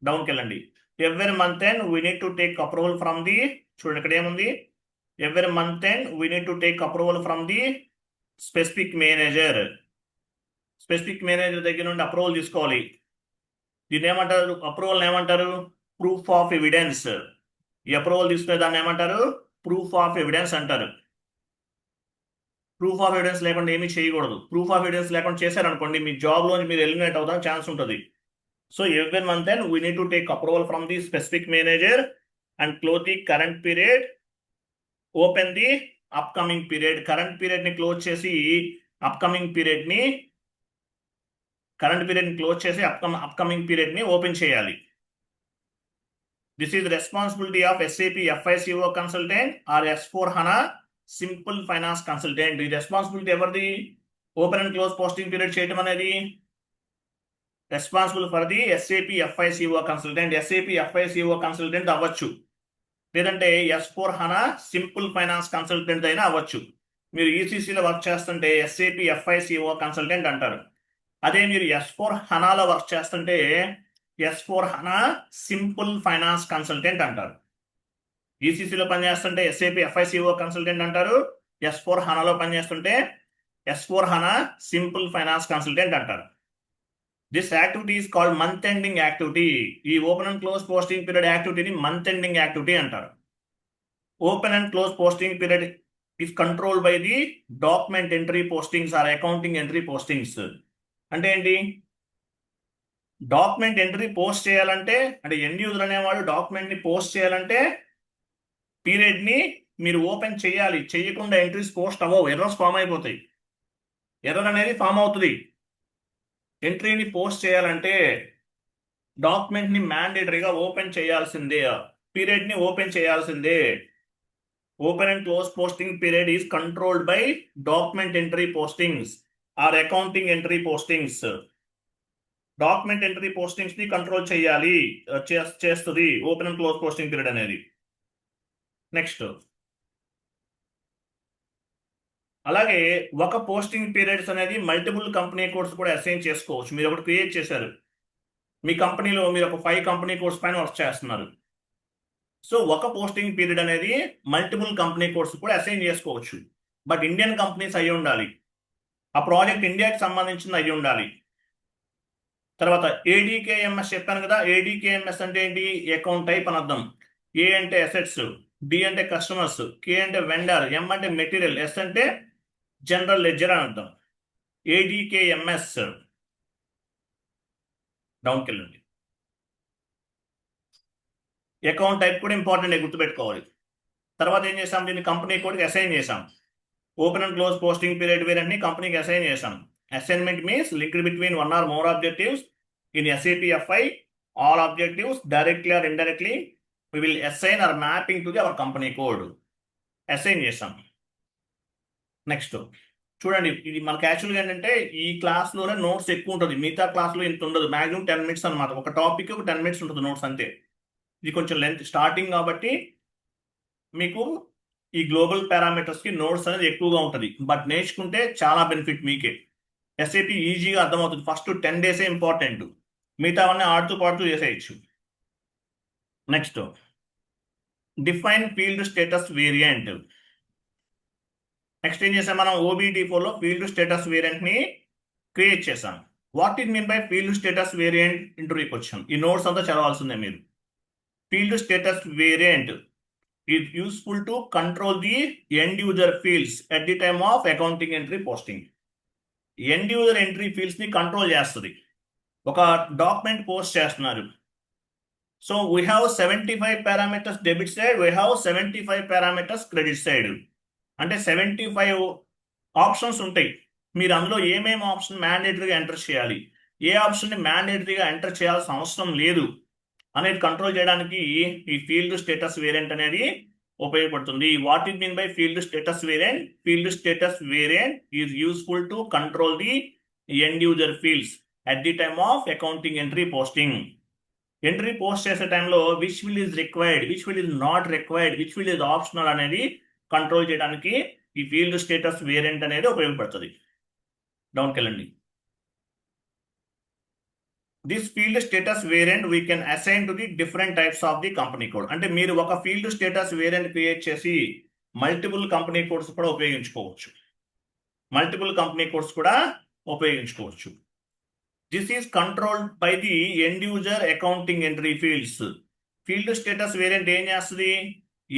డౌన్కి వెళ్ళండి. Every month end we need to take approval from the, చూడండి ఇక్కడ ఏముంది, every month end we need to take approval from the specific manager. దగ్గర నుండి approval తీసుకోవాలి. దీన్ని ఏమంటారు, అప్రూవల్ ఏమంటారు? Proof of evidence. ఈ అప్రూవల్ తీసుకునే దాన్ని ఏమంటారు? ప్రూఫ్ ఆఫ్ ఎవిడెన్స్ అంటారు. ప్రూఫ్ ఆఫ్ ఎవిడెన్స్ లేకుండా ఏమీ చేయకూడదు. ప్రూఫ్ ఆఫ్ ఎవిడెన్స్ లేకుండా చేశారనుకోండి, మీ జాబ్లోంచి మీరు ఎలిమినేట్ అవుతానికి ఛాన్స్ ఉంటుంది. So every month end we need to take approval from the specific manager and close the current period, open the upcoming period. Current period ని క్లోజ్ చేసి అప్కమింగ్ పీరియడ్ ని అప్కమింగ్ పీరియడ్ ని open చేయాలి. This is responsibility of SAP FICO consultant or S/4HANA simple finance consultant. ఈ responsibility ఎవరిది? Open and close posting period చేయడం అనేది responsible for the SAP FICO consultant. SAP FICO consultant అవ్వచ్చు, లేదంటే S/4HANA simple finance consultant అయినా అవ్వచ్చు. మీరు ECCలో work చేస్తుంటే SAP FICO కన్సల్టెంట్ అంటారు. అదే మీరు S/4HANAలో వర్క్ చేస్తుంటే S/4HANA సింపుల్ ఫైనాన్స్ కన్సల్టెంట్ అంటారు. ఈసీసీలో పనిచేస్తుంటే SAP FICO కన్సల్టెంట్ అంటారు. S/4HANAలో పనిచేస్తుంటే S/4HANA సింపుల్ ఫైనాన్స్ కన్సల్టెంట్ అంటారు. This activity is called month ending activity. ఈ open and close posting period యాక్టివిటీని మంత్ ఎండింగ్ యాక్టివిటీ అంటారు. Open and close posting period is control by the document entry postings or accounting entry postings. అంటే ఏంటి? Document entry post చేయాలంటే, అంటే end user అనేవాడు document ని post చేయాలంటే period ని మీరు ఓపెన్ చేయాలి. చేయకుండా ఎంట్రీస్ పోస్ట్ అవ్వవు, ఎర్రర్స్ ఫామ్ అయిపోతాయి. ఎర్రర్ అనేది ఫామ్ అవుతుంది. ఎంట్రీని పోస్ట్ చేయాలంటే డాక్యుమెంట్ ని మ్యాండేటరీగా ఓపెన్ చేయాల్సిందే, పీరియడ్ ని ఓపెన్ చేయాల్సిందే. Open and close posting period is controlled by document entry postings or accounting entry postings. Document entry postings ని కంట్రోల్ చేయాలి, చేస్తుంది open and close posting period అనేది. నెక్స్ట్, అలాగే ఒక పోస్టింగ్ పీరియడ్స్ అనేది మల్టిపుల్ కంపెనీ కోడ్స్ కూడా assign చేసుకోవచ్చు. మీరు ఒకటి క్రియేట్ చేశారు, మీ కంపెనీలో మీరు ఒక 5 కంపెనీ కోడ్స్ పైన వర్క్ చేస్తున్నారు. సో ఒక పోస్టింగ్ పీరియడ్ అనేది మల్టిపుల్ కంపెనీ కోడ్స్ కూడా అసైన్ చేసుకోవచ్చు. బట్ ఇండియన్ కంపెనీస్ అయి ఉండాలి, ఆ ప్రాజెక్ట్ ఇండియాకి సంబంధించింది అయి ఉండాలి. తర్వాత ADKMS చెప్పాను కదా. ADKMS అంటే ఏంటి? అకౌంట్ టైప్ అని అర్థం. A అంటే అసెట్స్, D అంటే కస్టమర్స్, K అంటే వెండర్, M అంటే మెటీరియల్, S అంటే జనరల్ లెడ్జర్ అని అర్థం. ADKMS డౌన్కి వెళ్ళండి. అకౌంట్ టైప్ కూడా ఇంపార్టెంట్, గుర్తుపెట్టుకోవాలి. తర్వాత ఏం చేసాం? దీన్ని కంపెనీ కోడ్కి అసైన్ చేసాం. Open and close posting period వేరెంట్ని కంపెనీకి అసైన్ చేసాం. Assignment means linked between one or more objectives in SAP FI. All objectives directly or indirectly we will assign or mapping to the our company code. Assign చేసాం. Next చూడండి, ఇది మనకి యాక్చువల్గా ఏంటంటే ఈ క్లాస్లోనే నోట్స్ ఎక్కువ ఉంటుంది, మిగతా క్లాస్లో ఇంత ఉండదు. మ్యాక్సిమం 10 minutes అనమాట. ఒక టాపిక్ ఒక 10 minutes ఉంటుంది నోట్స్ అంతే. ఇది కొంచెం లెంత్ స్టార్టింగ్ కాబట్టి మీకు ఈ గ్లోబల్ పారామీటర్స్కి నోట్స్ అనేది ఎక్కువగా ఉంటుంది. బట్ నేర్చుకుంటే చాలా బెనిఫిట్ మీకే. SAP ఈజీగా అర్థమవుతుంది. ఫస్ట్ 10 days ఇంపార్టెంట్, మిగతావన్నీ ఆడుతూ పాడుతూ చేసేయచ్చు. Next, define field status variant. Next ఏం చేసాం మనం? OBD4లో ఫీల్డ్ స్టేటస్ వేరియంట్ ని క్రియేట్ చేసాం. What it mean by field status variant? ఇంటర్వ్యూకి వచ్చాం. ఈ నోట్స్ అంతా చదవాల్సిందే మీరు. Field status variant is useful to control the end user fields at the time of accounting entry posting. End user entry fields ని control చేస్తుంది. ఒక document post చేస్తున్నారు. So we have 75 parameters debit side, we have 75 parameters credit side. అంటే 75 options ఉంటాయి. మీరు అందులో ఏమేమి option మ్యాండేటరీగా enter చేయాలి, ఏ ఆప్షన్ని మ్యాండేటరీగా ఎంటర్ చేయాల్సిన అవసరం లేదు అనేది కంట్రోల్ చేయడానికి ఈ ఫీల్డ్ స్టేటస్ వేరియంట్ అనేది ఉపయోగపడుతుంది. What it mean by field status variant? Field status variant is useful to control the end user fields at the time of accounting entry posting. Entry post చేసే టైంలో which field is required, which field is not required, which field is optional అనేది control చేయడానికి ఈ field status variant అనేది ఉపయోగపడుతుంది. డౌన్కి వెళ్ళండి. This field status variant we can assign to the different types of the company code. అంటే మీరు ఒక field status variant create చేసి మల్టిపుల్ కంపెనీ కోడ్స్ కూడా ఉపయోగించుకోవచ్చు. మల్టిపుల్ కంపెనీ కోడ్స్ కూడా ఉపయోగించుకోవచ్చు. This is controlled by the end user accounting entry fields. Field status variant ఏం చేస్తుంది?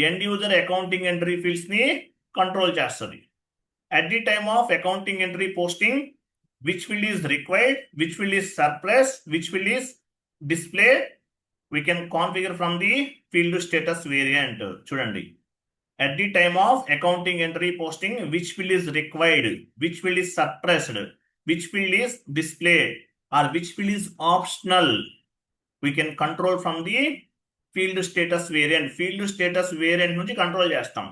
end user accounting entry fields ని కంట్రోల్ చేస్తుంది. At the time of accounting entry posting, which field is required, which field is surplus, which field is display, we can configure from the field status variant. చూడండి, at the time of accounting entry posting, which field is required, which field is suppressed, which field is displayed, or which field is optional, we can control from the field status variant. Field status variant నుంచి control చేస్తాం.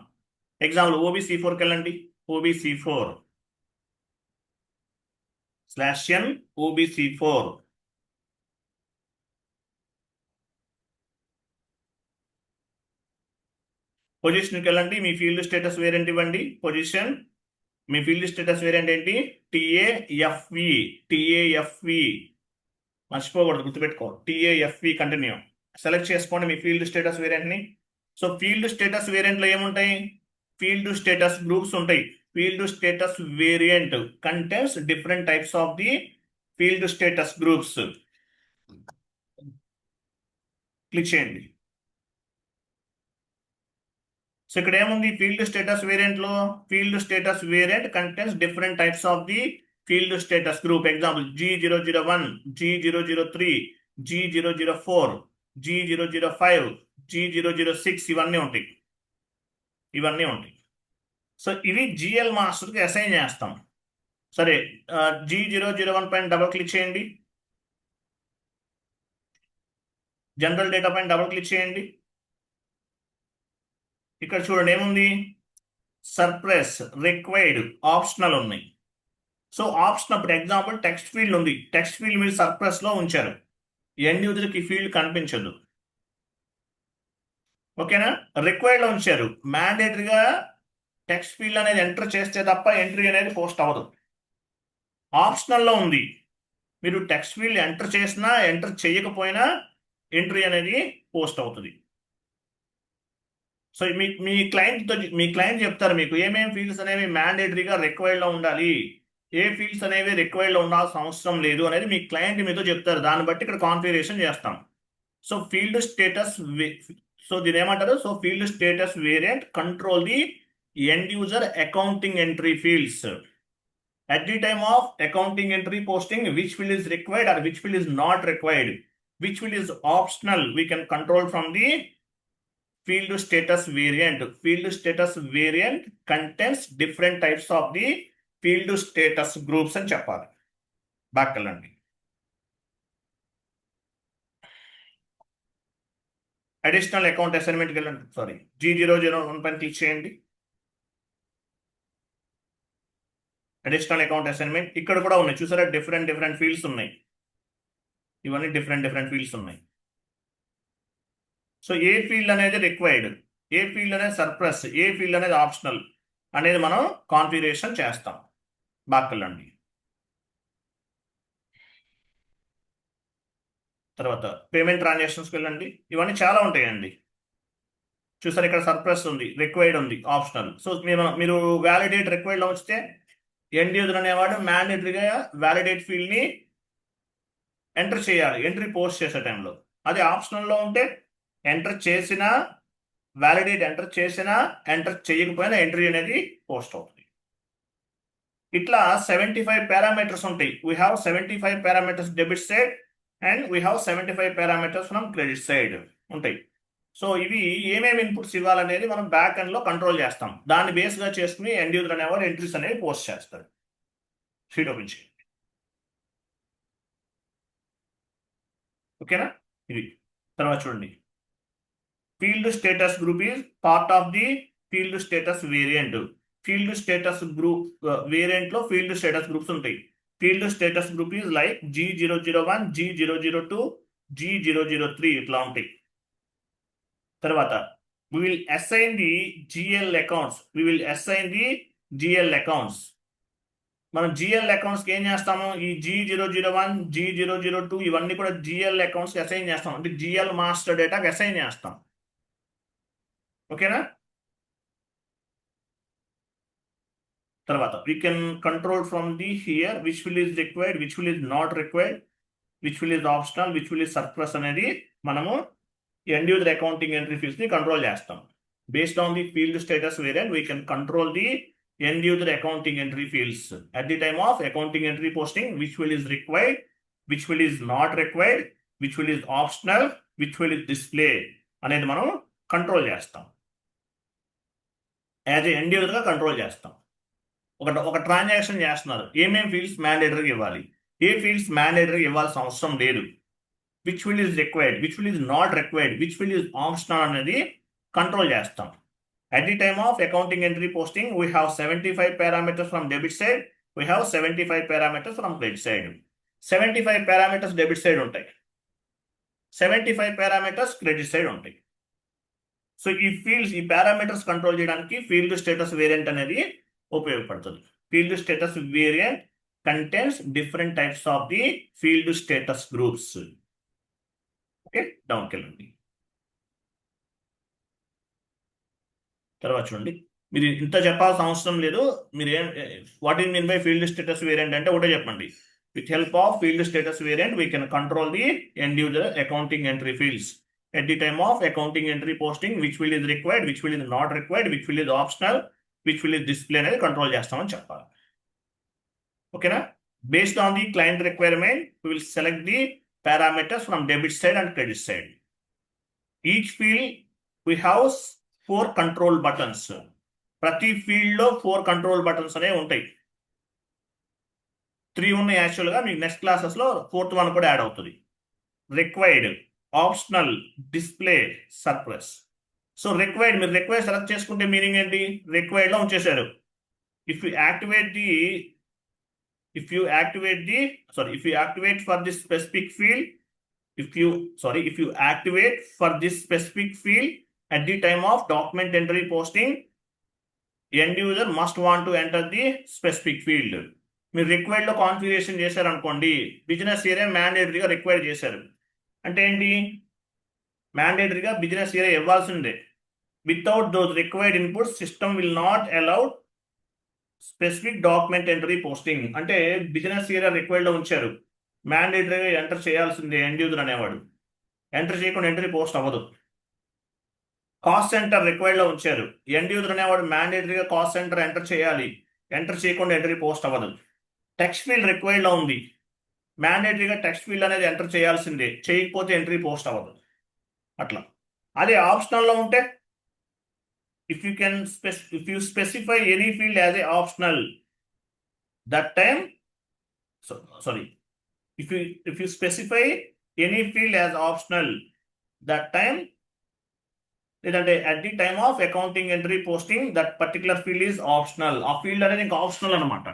Example OBC4కి వెళ్ళండి. OBC4/N OBC4. పొజిషన్కి వెళ్ళండి. మీ field status variant ఇవ్వండి. Position, మీ field status variant ఏంటి? TAFV. మర్చిపోకూడదు, గుర్తుపెట్టుకో. TAFV కంటిన్యూ సెలెక్ట్ చేసుకోండి మీ ఫీల్డ్ స్టేటస్ వేరియంట్ని. సో ఫీల్డ్ స్టేటస్ వేరియంట్లో ఏముంటాయి? ఫీల్డ్ స్టేటస్ గ్రూప్స్ ఉంటాయి. Field status variant contains different types of the field status groups. Click చేయండి. సో ఇక్కడ ఏముంది? ఫీల్డ్ స్టేటస్ వేరియంట్ లో field status variant contains different types of the field status group. Example G001, G003, G004, G005, G006 ఇవన్నీ ఉంటాయి. So ఇవి GL మాస్టర్కి assign చేస్తాం. సరే, G001 పైన డబుల్ క్లిక్ చేయండి. జనరల్ డేటా పైన డబుల్ క్లిక్ చేయండి. ఇక్కడ చూడండి ఏముంది? సర్ప్రైస్, రిక్వైర్డ్, ఆప్షనల్ ఉన్నాయి. సో ఆప్షన్ అప్పుడు ఎగ్జాంపుల్ టెక్స్ట్ ఫీల్డ్ ఉంది. టెక్స్ట్ ఫీల్డ్ మీరు సర్ప్రైస్ లో ఉంచారు. ఎండ్ యూజర్కి ఈ ఫీల్డ్ కనిపించదు. ఓకేనా? రిక్వైర్డ్ లో ఉంచారు. మ్యాండేటరీగా టెక్స్ట్ ఫీల్డ్ అనేది ఎంటర్ చేస్తే తప్ప ఎంట్రీ అనేది పోస్ట్ అవ్వదు. ఆప్షనల్లో ఉంది. మీరు టెక్స్ట్ ఫీల్డ్ ఎంటర్ చేసినా ఎంటర్ చేయకపోయినా ఎంట్రీ అనేది పోస్ట్ అవుతుంది. సో మీ క్లయింట్ చెప్తారు మీకు ఏమేమి ఫీల్డ్స్ అనేవి మ్యాండేటరీగా రిక్వైర్డ్లో ఉండాలి, ఏ ఫీల్డ్స్ అనేవి రిక్వైర్డ్లో ఉండాల్సిన అవసరం లేదు అనేది మీ క్లయింట్ మీతో చెప్తారు. దాన్ని బట్టి ఇక్కడ కాన్ఫిగరేషన్ చేస్తాం. సో ఫీల్డ్ స్టేటస్, సో దీని ఏమంటారు? So field status variant control the end user accounting entry fields. At the time of accounting entry posting, which field is required or which field is not required, which field is optional, we can control from the field status variant. Field status variant contains different types of the field status groups అని చెప్పాలి. Back వెళ్ళండి. Additional account అసైన్మెంట్కి వెళ్ళండి. Sorry, G001 పైన click చేయండి. Additional account assignment ఇక్కడ కూడా ఉన్నాయి. చూసారా? డిఫరెంట్ ఫీల్డ్స్ ఉన్నాయి. ఇవన్నీ డిఫరెంట్ ఫీల్డ్స్ ఉన్నాయి. సో ఏ ఫీల్డ్ అనేది రిక్వైర్డ్, ఏ ఫీల్డ్ అనేది సర్ప్లస్, ఏ ఫీల్డ్ అనేది ఆప్షనల్ అనేది మనం కాన్ఫిగరేషన్ చేస్తాం. బాక్కెళ్ళండి. తర్వాత పేమెంట్ ట్రాన్సాక్షన్స్కి వెళ్ళండి. ఇవన్నీ చాలా ఉంటాయండి. చూసారు? ఇక్కడ సర్ప్లస్ ఉంది, రిక్వైర్డ్ ఉంది, ఆప్షనల్. సో మీరు వ్యాలిడేట్ రిక్వైర్డ్లో వస్తే ఎండ్ యూజర్ అనేవాడు మ్యాండేటరీగా వ్యాలిడేట్ ఫీల్డ్ని ఎంటర్ చేయాలి ఎంట్రీ పోస్ట్ చేసే టైంలో. అది ఆప్షనల్లో ఉంటే ఎంటర్ చేసినా వ్యాలిడేట్ ఎంటర్ చేసినా ఎంటర్ చేయకపోయినా ఎంట్రీ అనేది పోస్ట్ అవుతుంది. ఇట్లా 75 పారామీటర్స్ ఉంటాయి. We have 75 parameters debit side and we have 75 parameters from credit side ఉంటాయి. సో ఇవి ఏమేమి ఇన్పుట్స్ ఇవ్వాలనేది మనం బ్యాక్ ఎండ్ లో కంట్రోల్ చేస్తాం. దాన్ని బేస్గా చేసుకుని ఎండ్ యూజర్ అనేవాడు ఎంట్రీస్ అనేవి పోస్ట్ చేస్తాడు. షీట్ ఓపెన్ చేయండి. ఓకేనా? ఇది తర్వాత చూడండి. Field status group is part of the field status variant. Field status group variant లో ఫీల్డ్ స్టేటస్ గ్రూప్స్ ఉంటాయి. Field status group is like G001, G002, G003 ఇట్లా ఉంటాయి. తర్వాత we will assign the GL accounts. మనం GL అకౌంట్స్కి ఏం చేస్తాము? ఈ G001, G002 ఇవన్నీ కూడా GL అకౌంట్స్కి అసైన్ చేస్తాం. అంటే GL మాస్టర్ డేటాకి అసైన్ చేస్తాం. ఓకేనా? తర్వాత we can control from the here which field is required, which field is not required, which field is optional, which field is surplus అనేది మనము end user accounting entry fields ని control చేస్తాం. Based on the field status variant we can control the end user accounting entry fields at the time of accounting entry posting. Which field is required, which field is not required, which field is optional, which field is display అనేది మనం control చేస్తాం. As a end user గా control చేస్తాం. ఒక transaction చేస్తున్నారు, ఏమేమి fields మ్యాండేటరీగా ఇవ్వాలి, ఏ fields మ్యాండేటరీగా ఇవ్వాల్సిన అవసరం లేదు, which field is required, which field is not required, which field is optional అనేది కంట్రోల్ చేస్తాం. At the time of accounting entry posting, we have 75 parameters from debit side, we have 75 parameters from credit side. 75 parameters debit side ఉంటాయి, 75 parameters credit side ఉంటాయి. So ఈ parameters control చేయడానికి field status variant అనేది ఉపయోగపడుతుంది. Field status variant contains different types of the field status groups. Okay, డౌన్కి వెళ్ళండి. తర్వాత చూడండి, మీరు ఇంత చెప్పాల్సిన అవసరం లేదు. మీరు what in mean by field status variant అంటే ఒకటే చెప్పండి. With help of field status variant we can control the end user accounting entry fields at the time of accounting entry posting, which field is required, which field is not required, which field is optional, which field is display అనేది control చేస్తామని చెప్పాలి. ఓకేనా? Based on the client requirement, we will select the parameters from debit side and credit side. Each field we have 4 control buttons. ప్రతి field లో 4 control buttons అనేవి ఉంటాయి. 3 ఉన్నాయి యాక్చువల్గా, మీకు నెక్స్ట్ క్లాసెస్ లో 4th వన్ కూడా యాడ్ అవుతుంది. Required, optional, display, surplus. So required, మీరు రిక్వైర్డ్ సెలెక్ట్ చేసుకుంటే మీనింగ్ ఏంటి? రిక్వైర్డ్ లో ఉంచేశారు. If you activate for this specific field, if you activate for this specific field at the time of document entry posting, end user must want to enter the specific field. మీరు required లో configuration చేశారు అనుకోండి, business area మ్యాండేటరీగా required చేశారు అంటే ఏంటి? మ్యాండేటరీగా business area ఇవ్వాల్సిందే. Without those required inputs system will not allowed specific document entry posting. అంటే business area required లో ఉంచారు, మ్యాండేటరీగా ఎంటర్ చేయాల్సిందే ఎండ్ యూజర్ అనేవాడు. ఎంటర్ చేయకుండా ఎంట్రీ పోస్ట్ అవ్వదు. కాస్ట్ సెంటర్ రిక్వైర్డ్ లో ఉంచారు, ఎండ్ యూజర్ అనేవాడు మ్యాండేటరీగా కాస్ట్ సెంటర్ ఎంటర్ చేయాలి, ఎంటర్ చేయకుండా ఎంట్రీ పోస్ట్ అవ్వదు. టెక్స్ట్ ఫీల్డ్ రిక్వైర్డ్ లో ఉంది, మ్యాండేటరీగా టెక్స్ట్ ఫీల్డ్ అనేది ఎంటర్ చేయాల్సిందే, చేయకపోతే ఎంట్రీ పోస్ట్ అవ్వదు. అట్లా. అదే ఆప్షనల్ లో ఉంటే, if you specify any field as a optional, that time if you specify any field as optional, that time లేదంటే at the time of accounting entry posting that particular field is optional. ఆ field అనేది ఇంకా optional అనమాట.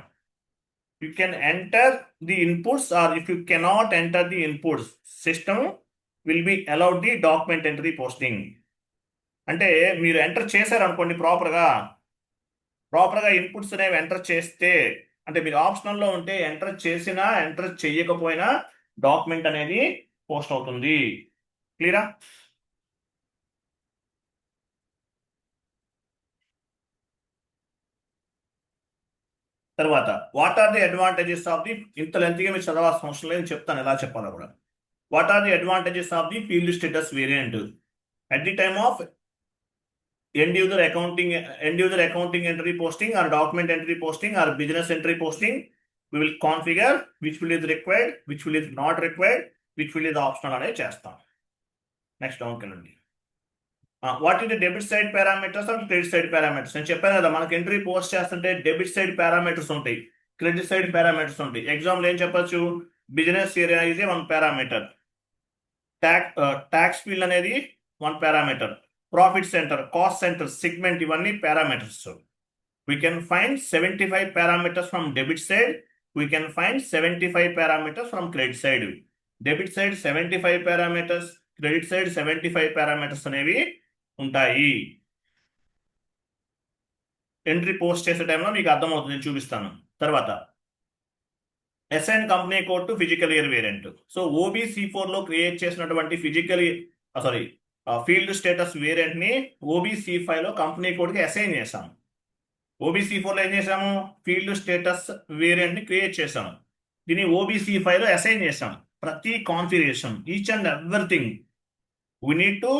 You can enter the inputs, or if you cannot enter the inputs, system will be allowed the document entry posting. అంటే మీరు enter చేశారు అనుకోండి, ప్రాపర్గా inputs అనేవి ఎంటర్ చేస్తే, అంటే మీరు ఆప్షనల్లో ఉంటే ఎంటర్ చేసినా ఎంటర్ చేయకపోయినా డాక్యుమెంట్ అనేది పోస్ట్ అవుతుంది. క్లియరా? తర్వాత what are the advantages of the, ఇంత లెంత్గా మీరు చదవాల్సిన అవసరం లేదు, చెప్తాను ఎలా చెప్పాలో కూడా. What are the advantages of the field status variant? At the time of end user accounting entry posting, or document entry posting, or business entry posting, we will configure which field is required, which field is not required, which field is optional అనేది చేస్తాం. Next డౌన్కి వెళ్ళండి. What is the debit side parameters and credit side parameters? నేను చెప్పాను కదా, మనకి entry post చేస్తుంటే debit side parameters ఉంటాయి, credit side parameters ఉంటాయి. ఎగ్జాంపుల్ ఏం చెప్పొచ్చు? Business area is a 1 parameter, tax field అనేది 1 parameter, profit centre, cost centre, segment, ఇవన్నీ parameters. We can find 75 parameters from debit side, we can find 75 parameters from credit side. Debit side 75 parameters, credit side 75 parameters అనేవి ఉంటాయి. Entry post చేసే టైంలో మీకు అర్థమవుతుంది, నేను చూపిస్తాను. తర్వాత assign company code to physical year variant. So OBC4 లో క్రియేట్ చేసినటువంటి ఫీల్డ్ స్టేటస్ వేరియంట్ ని OBC5 లో కంపెనీ కోడ్ కి అసైన్ చేసాం. OBC4 లో ఏం చేసాము? ఫీల్డ్ స్టేటస్ వేరియంట్ ని క్రియేట్ చేసాము, దీన్ని OBC5 లో అసైన్ చేసాం. ప్రతి configuration, each and everything we need to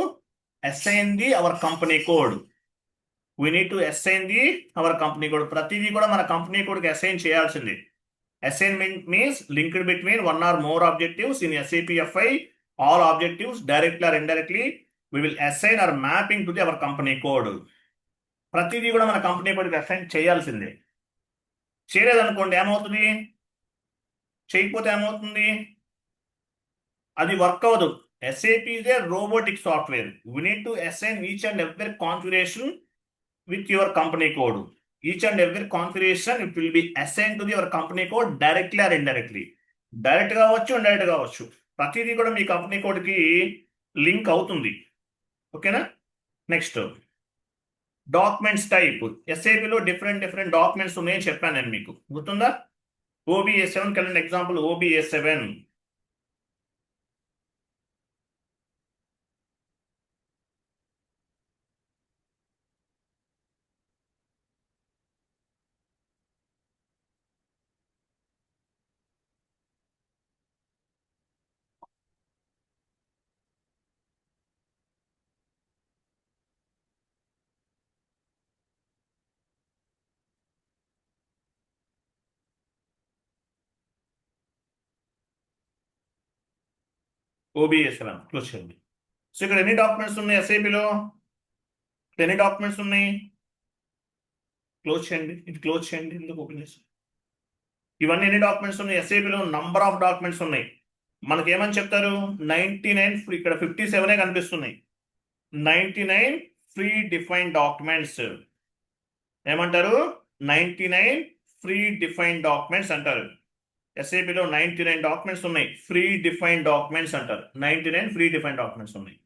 assign our company code. ప్రతిదీ కూడా మన కంపెనీ కోడ్ కి అసైన్ చేయాల్సింది. Assignment means linked between 1 or more objectives in SAP FI. All objectives directly or indirectly we will assign or mapping to our company code. ప్రతిదీ కూడా మన company కోడ్కి assign చేయాల్సిందే. చేయలేదనుకోండి ఏమవుతుంది? చేయకపోతే ఏమవుతుంది? అది వర్క్ అవ్వదు. SAP is a robotic software. We need to assign each and every configuration with your company code. Each and every configuration it will be assigned to your company code directly or indirectly. Direct కావచ్చు, indirect కావచ్చు, ప్రతిదీ కూడా మీ company కోడ్కి link అవుతుంది. ఓకేనా? Next documents type. SAPలో different documents ఉన్నాయని చెప్పాను నేను మీకు, గుర్తుందా? OBA7 కెళ్ళండి. Example OBA7. OBA7 క్లోజ్ చేయండి. సో ఇక్కడ ఎన్ని డాక్యుమెంట్స్ ఉన్నాయి ఎస్ఐపిలో? ఎన్ని డాక్యుమెంట్స్ ఉన్నాయి? క్లోజ్ చేయండి. ఇది క్లోజ్ చేయండి. ఎందుకు ఓపెన్ చేసి? ఇవన్నీ ఎన్ని డాక్యుమెంట్స్ ఉన్నాయి ఎస్ఐపిలో? నంబర్ ఆఫ్ డాక్యుమెంట్స్ ఉన్నాయి. మనకి ఏమని చెప్తారు? 99 ఫ్రీ, ఇక్కడ 57 కనిపిస్తున్నాయి. 99 ఫ్రీ డిఫైన్డ్ డాక్యుమెంట్స్ ఏమంటారు? 99 ఫ్రీ డిఫైన్డ్ డాక్యుమెంట్స్ అంటారు. ఎస్ఐపిలో 99 డాక్యుమెంట్స్ ఉన్నాయి. ఫ్రీ డిఫైన్డ్ డాక్యుమెంట్స్ అంటారు. 99 ఫ్రీ డిఫైన్డ్ డాక్యుమెంట్స్ ఉన్నాయి.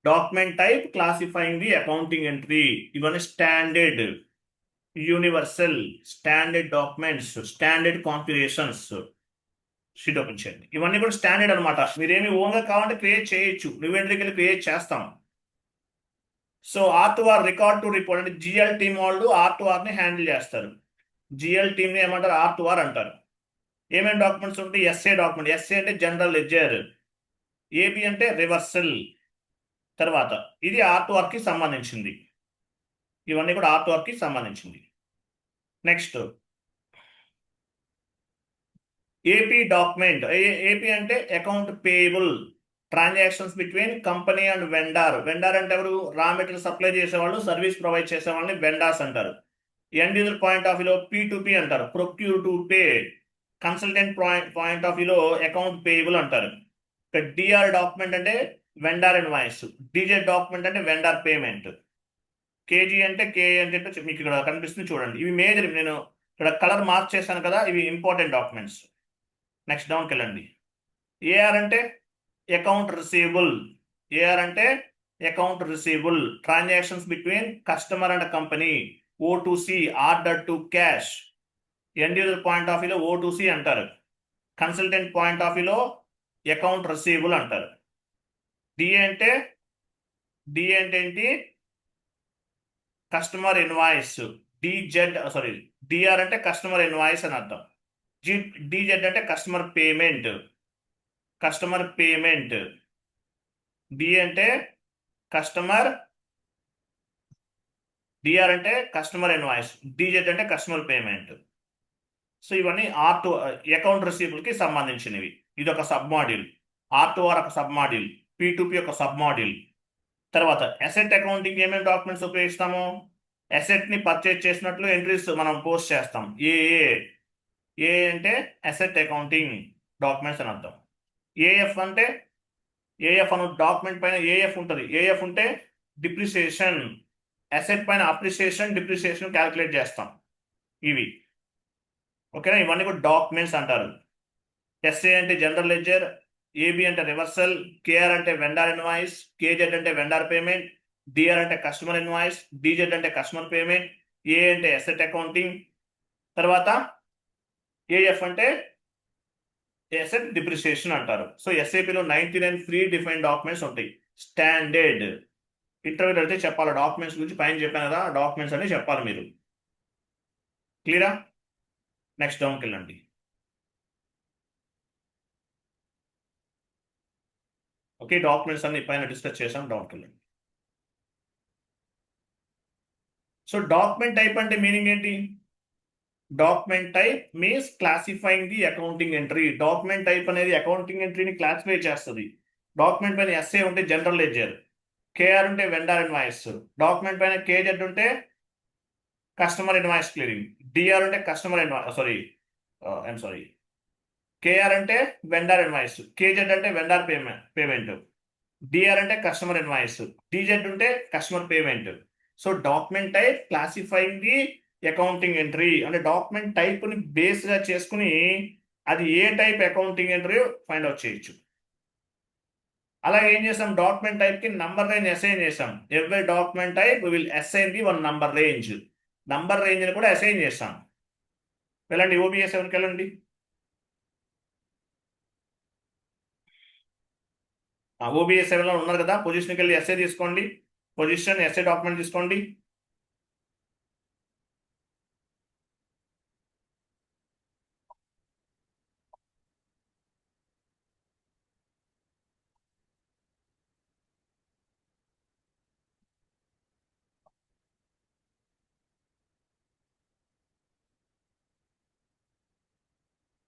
Document type classifying the accounting entry. ఇవన్నీ standard, universal, standard documents, standard configurations. Sheet open చేయండి. ఇవన్నీ కూడా స్టాండర్డ్ అనమాట. మీరేమి ఓన్గా కావాలంటే క్రియేట్ చేయొచ్చు. న్యూ ఎంట్రీకి వెళ్ళి క్రియేట్ చేస్తాం. So R2R, record to report, అంటే జిఎల్ టీమ్ వాళ్ళు R2Rని హ్యాండిల్ చేస్తారు. జిఎల్ టీమ్ని ఏమంటారు? R2R అంటారు. ఏమేమి డాక్యుమెంట్స్ ఉంటాయి? S A document. ఎస్ఏ అంటే జనరల్ లెడ్జర్. ఏబి అంటే రివర్సల్. తర్వాత ఇది R2Rకి సంబంధించింది. ఇవన్నీ కూడా R2Rకి సంబంధించింది. Next A P document. ఏపీ అంటే account payable, transactions between company and vendor. Vendor అంటే ఎవరు? రా మెటీరియల్ సప్లై చేసేవాళ్ళు, సర్వీస్ ప్రొవైడ్ చేసే వాళ్ళని వెండార్స్ అంటారు. ఎండ్ యూజర్ పాయింట్ ఆఫ్ వ్యూలో P2P అంటారు, procure to pay. Consultant point of వ్యూలో అకౌంట్ పేయబుల్ అంటారు. డిఆర్ డాక్యుమెంట్ అంటే వెండార్ ఇన్వాయిస్. డిజెడ్ డాక్యుమెంట్ అంటే వెండార్ పేమెంట్. కేజీ అంటే కే అంటే మీకు ఇక్కడ కనిపిస్తుంది చూడండి. ఇవి మేజర్. నేను ఇక్కడ కలర్ మార్క్ చేశాను కదా, ఇవి ఇంపార్టెంట్ డాక్యుమెంట్స్. నెక్స్ట్ డౌన్కి వెళ్ళండి. ఏఆర్ అంటే అకౌంట్ రిసీవబుల్. ఏఆర్ అంటే account receivable, transactions between customer and company. O2C, order to cash. End user point of వ్యూలో O2C అంటారు. కన్సల్టెంట్ పాయింట్ ఆఫ్ వ్యూలో అకౌంట్ రిసీవబుల్ అంటారు. డిఏ అంటే ఏంటి? Customer invoice. డిఆర్ అంటే కస్టమర్ ఇన్వాయిస్ అని అర్థం. డిజెడ్ అంటే కస్టమర్ పేమెంట్. డి అంటే కస్టమర్, డిఆర్ అంటే కస్టమర్ ఇన్వాయిస్, డిజెడ్ అంటే కస్టమర్ పేమెంట్. సో ఇవన్నీ R2 అకౌంట్ రిసీవబుల్కి సంబంధించినవి. ఇది ఒక సబ్ మాడ్యూల్. R2R ఒక సబ్ మాడ్యూల్, P2P ఒక సబ్ మాడ్యూల్. తర్వాత అసెట్ అకౌంటింగ్ ఏమేమి డాక్యుమెంట్స్ ఉపయోగిస్తాము? అసెట్ని పర్చేజ్ చేసినట్లు ఎంట్రీస్ మనం పోస్ట్ చేస్తాం. ఏ అంటే అసెట్ అకౌంటింగ్ డాక్యుమెంట్స్ అని అర్థం. ఏఎఫ్ అంటే ఏఎఫ్ అను డాక్యుమెంట్ పైన ఏఎఫ్ ఉంటుంది. ఏఎఫ్ ఉంటే డిప్రిసియేషన్. అసెట్ పైన అప్రిసియేషన్, డిప్రిసియేషన్ క్యాలిక్యులేట్ చేస్తాం. ఇవి ఓకేనా? ఇవన్నీ కూడా డాక్యుమెంట్స్ అంటారు. ఎస్ఏ అంటే జనరల్ లెడ్జర్, ఏబి అంటే రివర్సల్, కేఆర్ అంటే వెండార్ ఇన్వాయిస్, కేజెడ్ అంటే వెండార్ పేమెంట్, డిఆర్ అంటే కస్టమర్ ఇన్వాయిస్, డిజెడ్ అంటే కస్టమర్ పేమెంట్, ఏ అంటే అసెట్ అకౌంటింగ్. తర్వాత ఏఎఫ్ అంటే అసెట్ డిప్రిసియేషన్ అంటారు. సో ఎస్ఏపిలో 99 ఫ్రీ డిఫైన్డ్ డాక్యుమెంట్స్ ఉంటాయి. స్టాండర్డ్. ఇంటర్వ్యూలో అయితే చెప్పాలి డాక్యుమెంట్స్ గురించి. పైన చెప్పాను కదా, డాక్యుమెంట్స్ అని చెప్పాలి మీరు. క్లియరా? నెక్స్ట్ డౌన్కి వెళ్ళండి. ఓకే, డాక్యుమెంట్స్ అన్ని పైన డిస్కస్ చేసాం. డౌన్కి వెళ్ళండి. సో డాక్యుమెంట్ టైప్ అంటే మీనింగ్ ఏంటి? Document type means classifying the accounting entry. Document type అనేది అకౌంటింగ్ ఎంట్రీని క్లాసిఫై చేస్తుంది. డాక్యుమెంట్ పైన ఎస్ఏ ఉంటే జనరల్ లెడ్జర్, కేఆర్ ఉంటే వెండార్ ఇన్వాయిస్, డాక్యుమెంట్ పైన కేజెడ్ ఉంటే కస్టమర్ ఇన్వాయిస్ క్లియరింగ్, డిఆర్ అంటే కస్టమర్ ఇన్వాయిస్, కేఆర్ అంటే వెండార్ ఇన్వాయిస్, కేజెడ్ అంటే వెండార్ పేమెంట్, డిఆర్ అంటే కస్టమర్ ఇన్వాయిస్, డిజెడ్ ఉంటే customer payment. So document type classifying the accounting entry. అంటే document టైప్ని బేస్గా చేసుకుని అది ఏ type accounting entry find out చేయొచ్చు. అలాగే ఏం చేసాం? డాక్యుమెంట్ టైప్కి నంబర్ రేంజ్ అసైన్ చేసాం. Every document type will assign the one number range. Number రేంజ్ని కూడా అసైన్ చేస్తాం. వెళ్ళండి OBA7కి వెళ్ళండి. ఓబీఎస్ 7లో ఉన్నారు కదా, పొజిషన్కి వెళ్ళి ఎస్ఏ తీసుకోండి, పొజిషన్ ఎస్ఏ డాక్యుమెంట్ తీసుకోండి.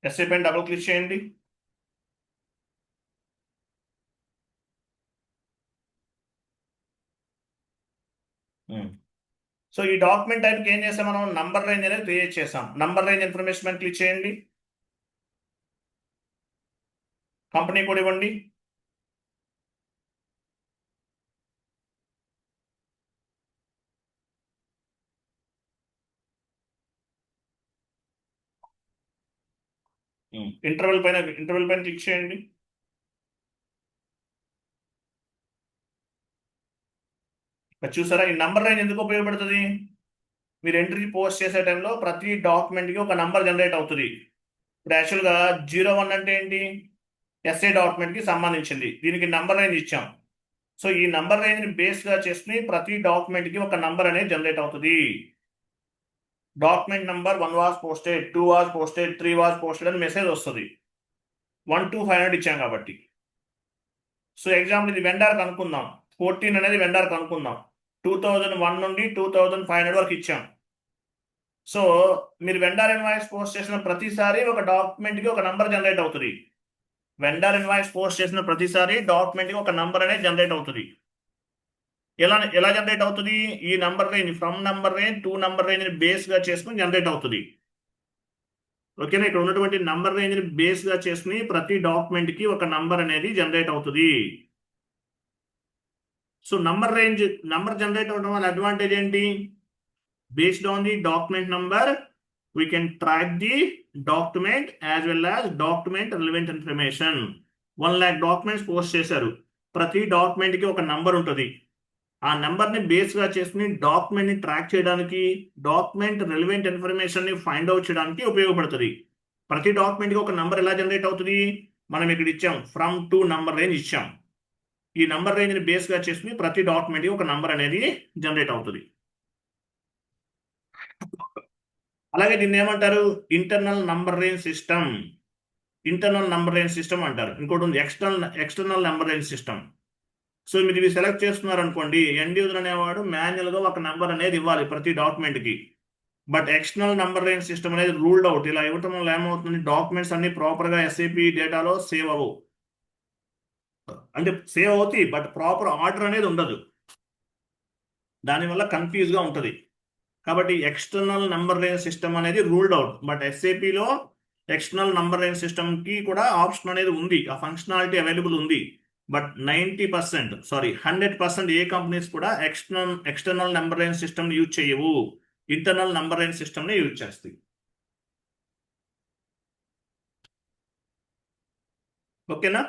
ఎస్ఏ పైన డబుల్ క్లిక్ చేయండి. సో ఈ డాక్యుమెంట్ టైప్కి ఏం చేసాం మనం, నంబర్ రేంజ్ అనేది క్రియేట్ చేసాం. నంబర్ రేంజ్ ఇన్ఫర్మేషన్ పైన క్లిక్ చేయండి, కంపెనీ కోడ్ ఇవ్వండి. ఇంటర్వెల్ పైన క్లిక్ చేయండి. చూసారా, ఈ నంబర్ రేంజ్ ఎందుకు ఉపయోగపడుతుంది? మీరు ఎంట్రీ పోస్ట్ చేసే టైంలో ప్రతి డాక్యుమెంట్కి ఒక నంబర్ జనరేట్ అవుతుంది. ఇప్పుడు యాక్చువల్గా 01 అంటే ఏంటి, ఎస్ఏ డాక్యుమెంట్కి సంబంధించింది, దీనికి నంబర్ రేంజ్ ఇచ్చాం. సో ఈ నంబర్ రేంజ్ని బేస్గా చేసుకుని ప్రతి డాక్యుమెంట్కి ఒక నంబర్ అనేది జనరేట్ అవుతుంది. Document number 1 was posted, 2 was posted, 3 was posted అని మెసేజ్ వస్తుంది. 1 to 500 ఇచ్చాం కాబట్టి. సో ఎగ్జాంపుల్ ఇది వెండార్ కనుక్కుందాం, 14 అనేది వెండార్ కనుక్కుందాం, 2001 నుండి 2500 వరకు ఇచ్చాం. సో మీరు వెండార్ ఇన్వాయిస్ పోస్ట్ చేసిన ప్రతిసారి ఒక డాక్యుమెంట్కి ఒక నంబర్ జనరేట్ అవుతుంది. వెండార్ ఇన్వాయిస్ పోస్ట్ చేసిన ప్రతిసారి డాక్యుమెంట్కి ఒక నంబర్ అనేది జనరేట్ అవుతుంది. ఎలా జనరేట్ అవుతుంది? ఈ number range, from number range to number రేంజ్ని బేస్గా చేసుకుని జనరేట్ అవుతుంది. ఓకేనా, ఇక్కడ ఉన్నటువంటి నంబర్ రేంజ్ని బేస్గా చేసుకుని ప్రతి డాక్యుమెంట్కి ఒక నంబర్ అనేది జనరేట్ అవుతుంది. సో నంబర్ జనరేట్ అవడం వల్ల అడ్వాంటేజ్ ఏంటి? Based on the document number we can track the document as well as document relevant information. 1 lakh documents post చేశారు, ప్రతి డాక్యుమెంట్కి ఒక నంబర్ ఉంటుంది. ఆ నెంబర్ని బేస్గా చేసుకుని డాక్యుమెంట్ని ట్రాక్ చేయడానికి, డాక్యుమెంట్ రిలవెంట్ ఇన్ఫర్మేషన్ని ఫైండ్ అవుట్ చేయడానికి ఉపయోగపడుతుంది. ప్రతి డాక్యుమెంట్కి ఒక నంబర్ ఎలా జనరేట్ అవుతుంది? మనం ఇక్కడ ఇచ్చాం, ఫ్రమ్ టు నంబర్ రేంజ్ ఇచ్చాం. ఈ నంబర్ రేంజ్ని బేస్గా చేసుకుని ప్రతి డాక్యుమెంట్కి ఒక నంబర్ అనేది జనరేట్ అవుతుంది. అలాగే దీన్ని ఏమంటారు? Internal number range system. Internal number range system అంటారు. ఇంకోటి ఉంది external number range system. So మీరు ఇవి సెలెక్ట్ చేస్తున్నారు అనుకోండి, ఎండ్ యూజర్ అనేవాడు మాన్యువల్గా ఒక నంబర్ అనేది ఇవ్వాలి ప్రతి డాక్యుమెంట్కి. But external number range system అనేది రూల్డ్ అవుట్. ఇలా ఇవ్వటం వల్ల ఏమవుతుంది, డాక్యుమెంట్స్ అన్ని ప్రాపర్గా ఎస్ఏపి డేటాలో సేవ్ అవ్వవు. అంటే సేవ్ అవుతాయి, బట్ ప్రాపర్ ఆర్డర్ అనేది ఉండదు, దానివల్ల కన్ఫ్యూజ్గా ఉంటుంది. కాబట్టి ఎక్స్టర్నల్ నంబర్ రేంజ్ సిస్టమ్ అనేది రూల్డ్ అవుట్. బట్ ఎస్ఏపిలో ఎక్స్టర్నల్ నంబర్ రేంజ్ సిస్టమ్కి కూడా ఆప్షన్ అనేది ఉంది, ఆ ఫంక్షనాలిటీ అవైలబుల్ ఉంది. బట్ 100% ఏ కంపెనీస్ కూడా external number range system use చేయవు, ఇంటర్నల్ నంబర్ రేంజ్ సిస్టమ్ని యూజ్ చేస్తాయి. ఓకేనా?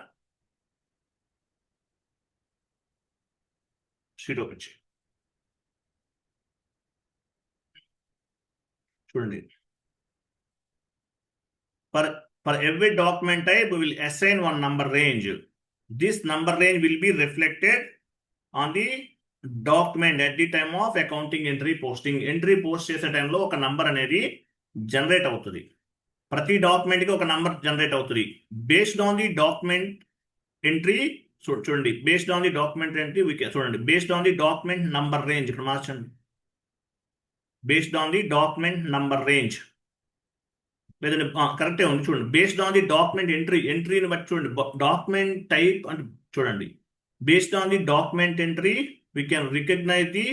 షీట్ ఓపెన్ చేయండి, చూడండి. For every document type, we will assign one number range. This number range will be reflected on the document at the time of accounting entry posting. Entry post చేసే టైంలో ఒక number అనేది generate అవుతుంది. ప్రతి డాక్యుమెంట్కి ఒక నంబర్ జనరేట్ అవుతుంది. Based on the document entry, చూడండి, based on the document entry చూడండి, based on the document number range, ఇక్కడ మార్చండి, based on the document number range, లేదంటే కరెక్టే ఉంది, చూడండి, బేస్డ్ ఆన్ ది డాక్యుమెంట్ ఎంట్రీని బట్టి చూడండి, డాక్యుమెంట్ టైప్ అంటే చూడండి, based on the document entry we can recognise the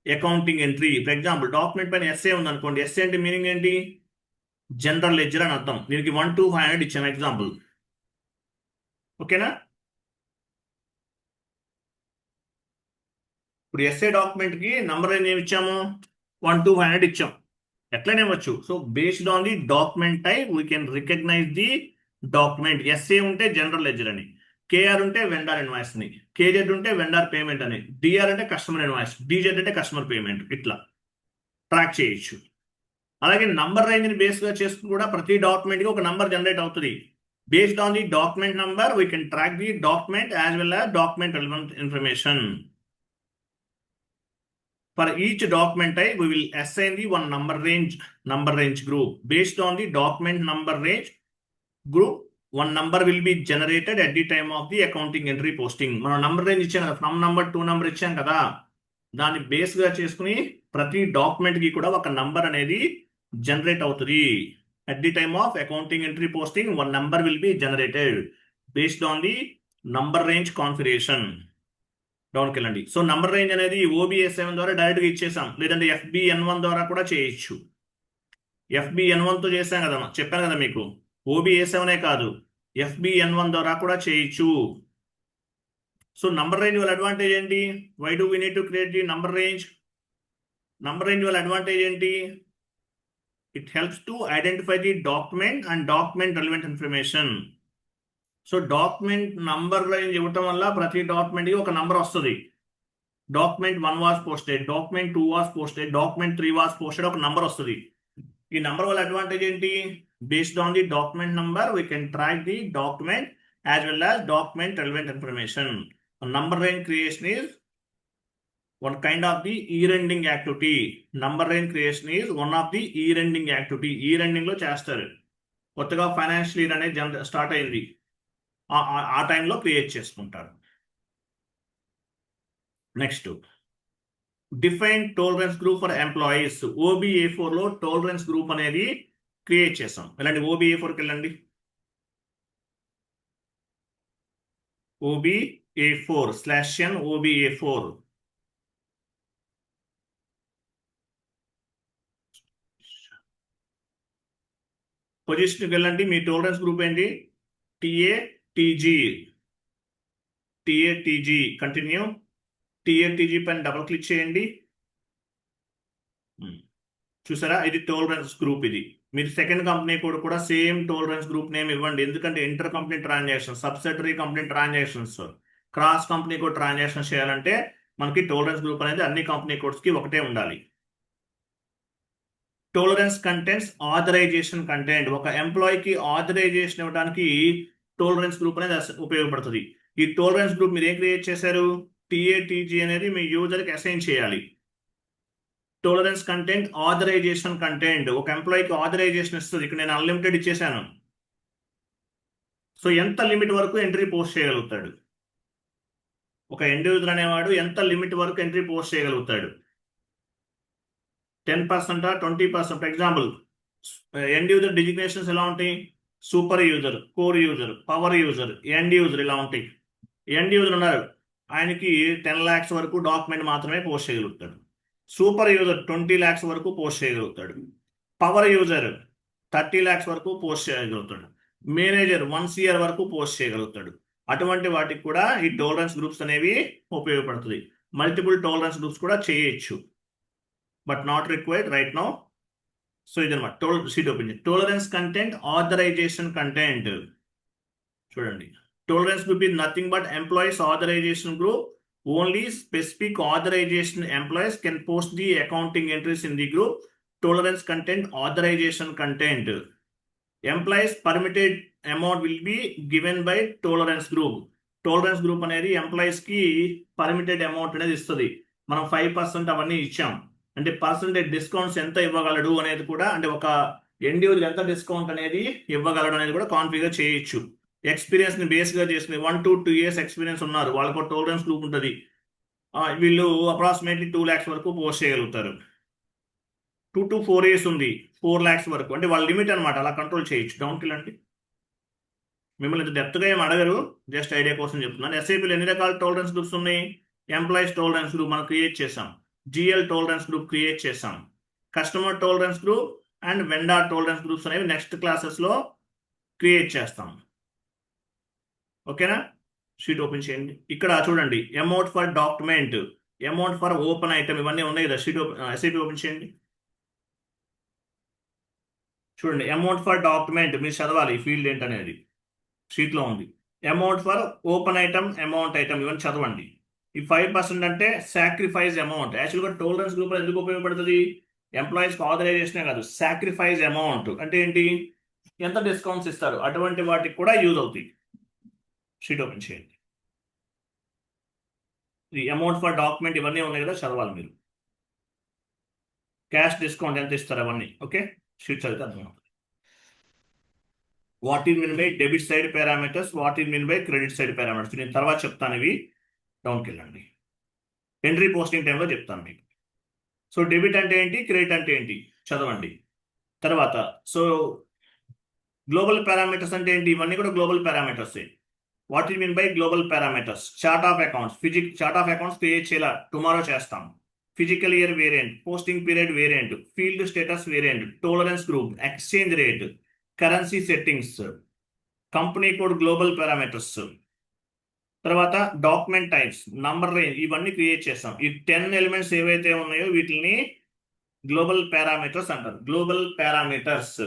accounting entry. For example document పైన ఎస్ఏ ఉంది అనుకోండి, ఎస్ఏ అంటే మీనింగ్ ఏంటి? జనరల్ లెడ్జర్ అని అర్థం. దీనికి 1 to 500 ఇచ్చాను ఎగ్జాంపుల్. ఓకేనా? ఇప్పుడు ఎస్ఏ డాక్యుమెంట్కి నంబర్ ఏమి ఇచ్చాము? 1 to 500 ఇచ్చాం. ఎట్లనే ఇవ్వచ్చు. So based on the document type we can recognise the document. S A ఉంటే జనరల్ లెడ్జర్ అని, కేఆర్ ఉంటే వెండార్ ఇన్వాయిస్ అని, కేజెడ్ ఉంటే వెండార్ పేమెంట్ అని, డిఆర్ అంటే కస్టమర్ ఇన్వాయిస్, డిజెడ్ అంటే కస్టమర్ పేమెంట్. ఇట్లా ట్రాక్ చేయొచ్చు. అలాగే నంబర్ రేంజ్ని బేస్గా చేసుకుని కూడా ప్రతి డాక్యుమెంట్కి ఒక నంబర్ జనరేట్ అవుతుంది. Based on the document number, we can track the document as well as document relevant information. For each document type, we will assign the one number range group. Based on the document number range group, one number will be generated at the time of the accounting entry posting. మనం number range ఇచ్చాం కదా, from number to number ఇచ్చాం కదా, దాన్ని base గా చేసుకుని ప్రతి document కి కూడా ఒక నంబర్ అనేది జనరేట్ అవుతుంది. At the time of accounting entry posting, one number will be generated based on the number range configuration. డౌన్కి వెళ్ళండి. సో నంబర్ రేంజ్ అనేది OBS7 ద్వారా డైరెక్ట్గా ఇచ్చేసాం, లేదంటే FBN1 ద్వారా కూడా చేయొచ్చు. FBN1తో చేసాం కదా, చెప్పాను కదా మీకు. OBS7 కాదు, FBN1 ద్వారా కూడా చేయొచ్చు. సో నంబర్ రేంజ్ వాళ్ళ అడ్వాంటేజ్ ఏంటి? Why do we need to create the number range? Number range వాళ్ళ అడ్వాంటేజ్ ఏంటి? It helps to identify the document and document relevant information. So document number range ఇవ్వటం వల్ల ప్రతి డాక్యుమెంట్కి ఒక నంబర్ వస్తుంది. Document 1 was posted, document 2 was posted, document 3 was posted, ఒక number వస్తుంది. ఈ నంబర్ వల్ల అడ్వాంటేజ్ ఏంటి? Based on the document number we can track the document as well as document relevant information. Number range creation is one kind of the year-ending activity. Number range creation is one of the year-ending activity. Year-ending లో చేస్తారు. కొత్తగా financial year అనేది start అయింది, ఆ టైంలో create చేసుకుంటారు. Next, define tolerance group for employees. OBA4 లో tolerance group అనేది క్రియేట్ చేసాం. వెళ్ళండి OBA4కి వెళ్ళండి. OBA4/n OBA4. పొజిషన్కి వెళ్ళండి. మీ టోలరెన్స్ గ్రూప్ ఏంటి? TATG. కంటిన్యూ. TATG పైన డబుల్ క్లిక్ చేయండి. చూసారా, ఇది టోలరెన్స్ గ్రూప్. ఇది మీరు సెకండ్ కంపెనీ కూడా సేమ్ టోలరెన్స్ గ్రూప్ నేమ్ ఇవ్వండి. ఎందుకంటే inter company transaction, subsidiary company transactions, cross company code transaction చేయాలంటే మనకి టోలరెన్స్ గ్రూప్ అనేది అన్ని కంపెనీ కోడ్స్కి ఒకటే ఉండాలి. Tolerance contents authorisation content. ఒక ఎంప్లాయీకి ఆథరైజేషన్ ఇవ్వడానికి టోలరెన్స్ గ్రూప్ అనేది ఉపయోగపడుతుంది. ఈ టోలరెన్స్ గ్రూప్ మీరు ఏం క్రియేట్ చేశారు? TATG అనేది మీ యూజర్కి అసైన్ చేయాలి. టోలరెన్స్ కంటెంట్ ఆథరైజేషన్ కంటెంట్ ఒక ఎంప్లాయీకి ఆథరైజేషన్ ఇస్తుంది. ఇక్కడ నేను అన్లిమిటెడ్ ఇచ్చేసాను. సో ఎంత లిమిట్ వరకు ఎంట్రీ పోస్ట్ చేయగలుగుతాడు? ఒక ఎండ్ యూజర్ అనేవాడు ఎంత లిమిట్ వరకు ఎంట్రీ పోస్ట్ చేయగలుగుతాడు? 10%, 20%. ఎగ్జాంపుల్, ఎండ్ యూజర్ డిజిగ్నేషన్స్ ఎలా ఉంటాయి? Super user, core user, power user, end user ఇలా ఉంటాయి. ఎండ్ యూజర్ ఉన్నారు, ఆయనకి 10 lakhs వరకు డాక్యుమెంట్ మాత్రమే పోస్ట్ చేయగలుగుతాడు. సూపర్ యూజర్ 20 lakhs వరకు పోస్ట్ చేయగలుగుతాడు. పవర్ యూజర్ 30 lakhs వరకు పోస్ట్ చేయగలుగుతాడు. మేనేజర్ 1 CR వరకు పోస్ట్ చేయగలుగుతాడు. అటువంటి వాటికి కూడా ఈ టోలరెన్స్ గ్రూప్స్ అనేవి ఉపయోగపడుతుంది. మల్టిపుల్ టోలరెన్స్ గ్రూప్స్ కూడా చేయొచ్చు, but not required right now. So ఇదన్నమాట sheet open. Tolerance content authorization content చూడండి. Tolerance group is nothing but employees authorization group. Only specific authorization employees can post the accounting entries in the group. Tolerance content authorization content. Employees permitted amount will be given by tolerance group. Tolerance group అనేది employees కి permitted amount అనేది ఇస్తుంది. మనం 5% అవన్నీ ఇచ్చాం. అంటే percentage discounts ఎంత ఇవ్వగలడు అనేది కూడా, అంటే ఒక ఎండ్ యూజర్ ఎంత డిస్కౌంట్ అనేది ఇవ్వగలడు అనేది కూడా కాన్ఫిగర్ చేయొచ్చు. ఎక్స్పీరియన్స్ ని బేస్ గా చేసుకుని 1 to 2 years ఎక్స్పీరియన్స్ ఉన్నారు, వాళ్ళకు టోలరెన్స్ గ్రూప్ ఉంటుంది. వీళ్ళు అప్రాక్సిమేట్లీ 2 lakhs వరకు పోస్ట్ చేయగలుగుతారు. 2 to 4 years ఉంది, 4 lakhs వరకు. అంటే వాళ్ళ లిమిట్ అనమాట, అలా కంట్రోల్ చేయొచ్చు. డౌన్కి వెళ్ళండి. మిమ్మల్ని ఇంత డెప్త్గా ఏం అడగరు, జస్ట్ ఐడియా కోసం చెప్తున్నాను. SAPలో ఎన్ని రకాల టోలరెన్స్ గ్రూప్స్ ఉన్నాయి? ఎంప్లాయీస్ టోలరెన్స్ గ్రూప్ మనం క్రియేట్ చేసాం. GL టోలరెన్స్ గ్రూప్ క్రియేట్ చేసాం. Customer tolerance group and vendor tolerance groups అనేవి నెక్స్ట్ క్లాసెస్లో క్రియేట్ చేస్తాం. ఓకేనా? షీట్ ఓపెన్ చేయండి. ఇక్కడ చూడండి, amount for document, amount for open item, ఇవన్నీ ఉన్నాయి కదా. షీట్ SAP ఓపెన్ చేయండి. చూడండి, అమౌంట్ ఫర్ డాక్యుమెంట్ మీరు చదవాలి, ఈ ఫీల్డ్ ఏంటనేది షీట్లో ఉంది. Amount for open item, amount item ఇవన్నీ చదవండి. ఈ 5% అంటే సాక్రిఫైస్ అమౌంట్. యాక్చువల్గా టోలరెన్స్ గ్రూప్ ఎందుకు ఉపయోగపడుతుంది? ఎంప్లాయీస్కి ఆథరైజేషనే కాదు, సాక్రిఫైస్ అమౌంట్ అంటే ఏంటి? ఎంత డిస్కౌంట్స్ ఇస్తారు, అటువంటి వాటికి కూడా యూజ్ అవుతాయి. షీట్ ఓపెన్ చేయండి. ఈ అమౌంట్ ఫర్ డాక్యుమెంట్ ఇవన్నీ ఉన్నాయి కదా, చదవాలి మీరు. క్యాష్ డిస్కౌంట్ ఎంత ఇస్తారు అవన్నీ. ఓకే, షీట్ చదివితే అర్థమవుతుంది. What is mean by debit side parameters, what is mean by credit side parameters, నేను తర్వాత చెప్తాను. ఇవి డౌన్కి వెళ్ళండి, ఎంట్రీ పోస్టింగ్ టైంలో చెప్తాను మీకు. సో డెబిట్ అంటే ఏంటి, క్రెడిట్ అంటే ఏంటి చదవండి. తర్వాత సో గ్లోబల్ పారామీటర్స్ అంటే ఏంటి, ఇవన్నీ కూడా global parameters. What is mean by global parameters, chart of accounts, chart of accounts create చేయాలి, టుమారో చేస్తాం. Physical year variant, posting period variant, field status variant, tolerance group, exchange rate, currency settings, company code, global parameters. తర్వాత document types, number range, ఇవన్నీ create చేస్తాం. ఈ 10 elements ఏవైతే ఉన్నాయో వీటిని global parameters అంటారు, గ్లోబల్ పారామీటర్స్.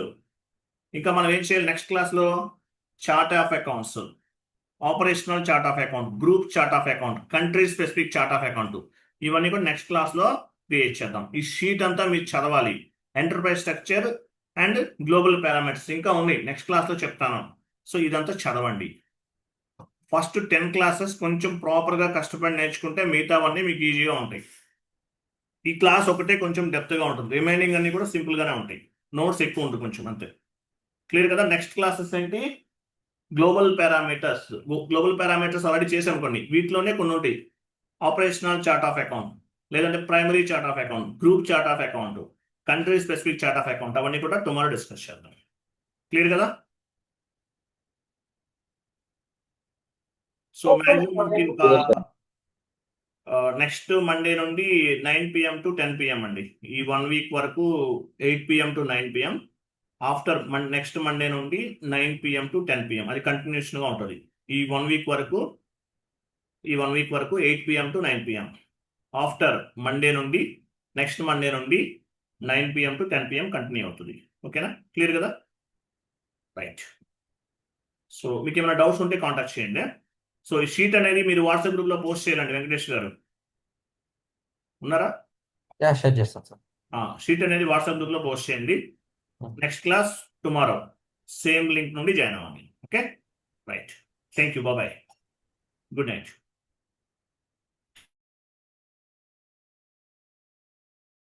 ఇంకా మనం ఏం చేయాలి నెక్స్ట్ క్లాస్లో, chart of accounts, operational chart of account, group chart of account, country specific chart of account, ఇవన్నీ కూడా నెక్స్ట్ క్లాస్లో క్రియేట్ చేద్దాం. ఈ షీట్ అంతా మీరు చదవాలి. Enterprise structure and global parameters ఇంకా ఉన్నాయి, నెక్స్ట్ క్లాస్లో చెప్తాను. సో ఇదంతా చదవండి. ఫస్ట్ 10 క్లాసెస్ కొంచెం ప్రాపర్గా కష్టపడి నేర్చుకుంటే మిగతావన్నీ మీకు ఈజీగా ఉంటాయి. ఈ క్లాస్ ఒకటే కొంచెం డెప్త్గా ఉంటుంది, రిమైనింగ్ అన్ని కూడా సింపుల్గానే ఉంటాయి. నోట్స్ ఎక్కువ ఉంటుంది కొంచెం, అంతే. క్లియర్ కదా. నెక్స్ట్ క్లాసెస్ ఏంటి, global parameters. Global parameters already చేసాం కొన్ని, వీటిలోనే కొన్ని ఉంటాయి. ఆపరేషనల్ చార్ట్ ఆఫ్ అకౌంట్, లేదంటే primary chart of account, group chart of account, country specific chart of account, అవన్నీ కూడా టుమారో డిస్కస్ చేద్దాం. క్లియర్ కదా. సో మ్యాక్సిమం నెక్స్ట్ మండే నుండి 9 PM to 10 PM అండి. ఈ 1 వీక్ వరకు 8 PM to 9 PM. After next Monday నుండి 9 PM to 10 PM, అది కంటిన్యూషన్గా ఉంటుంది. ఈ 1 వీక్ వరకు 8 PM to 9 PM. After Monday నుండి నెక్స్ట్ మండే నుండి 9 PM to 10 PM కంటిన్యూ అవుతుంది. ఓకేనా, క్లియర్ కదా. రైట్. సో మీకు ఏమైనా డౌట్స్ ఉంటే కాంటాక్ట్ చేయండి. సో ఈ షీట్ అనేది మీరు వాట్సాప్ గ్రూప్లో పోస్ట్ చేయాలండి. వెంకటేష్ గారు ఉన్నారా? షేర్ చేస్తాను సార్. షీట్ అనేది వాట్సాప్ గ్రూప్లో పోస్ట్ చేయండి. Next class tomorrow same link నుండి జాయిన్ అవ్వండి. Okay, right. Thank you, bye, good night.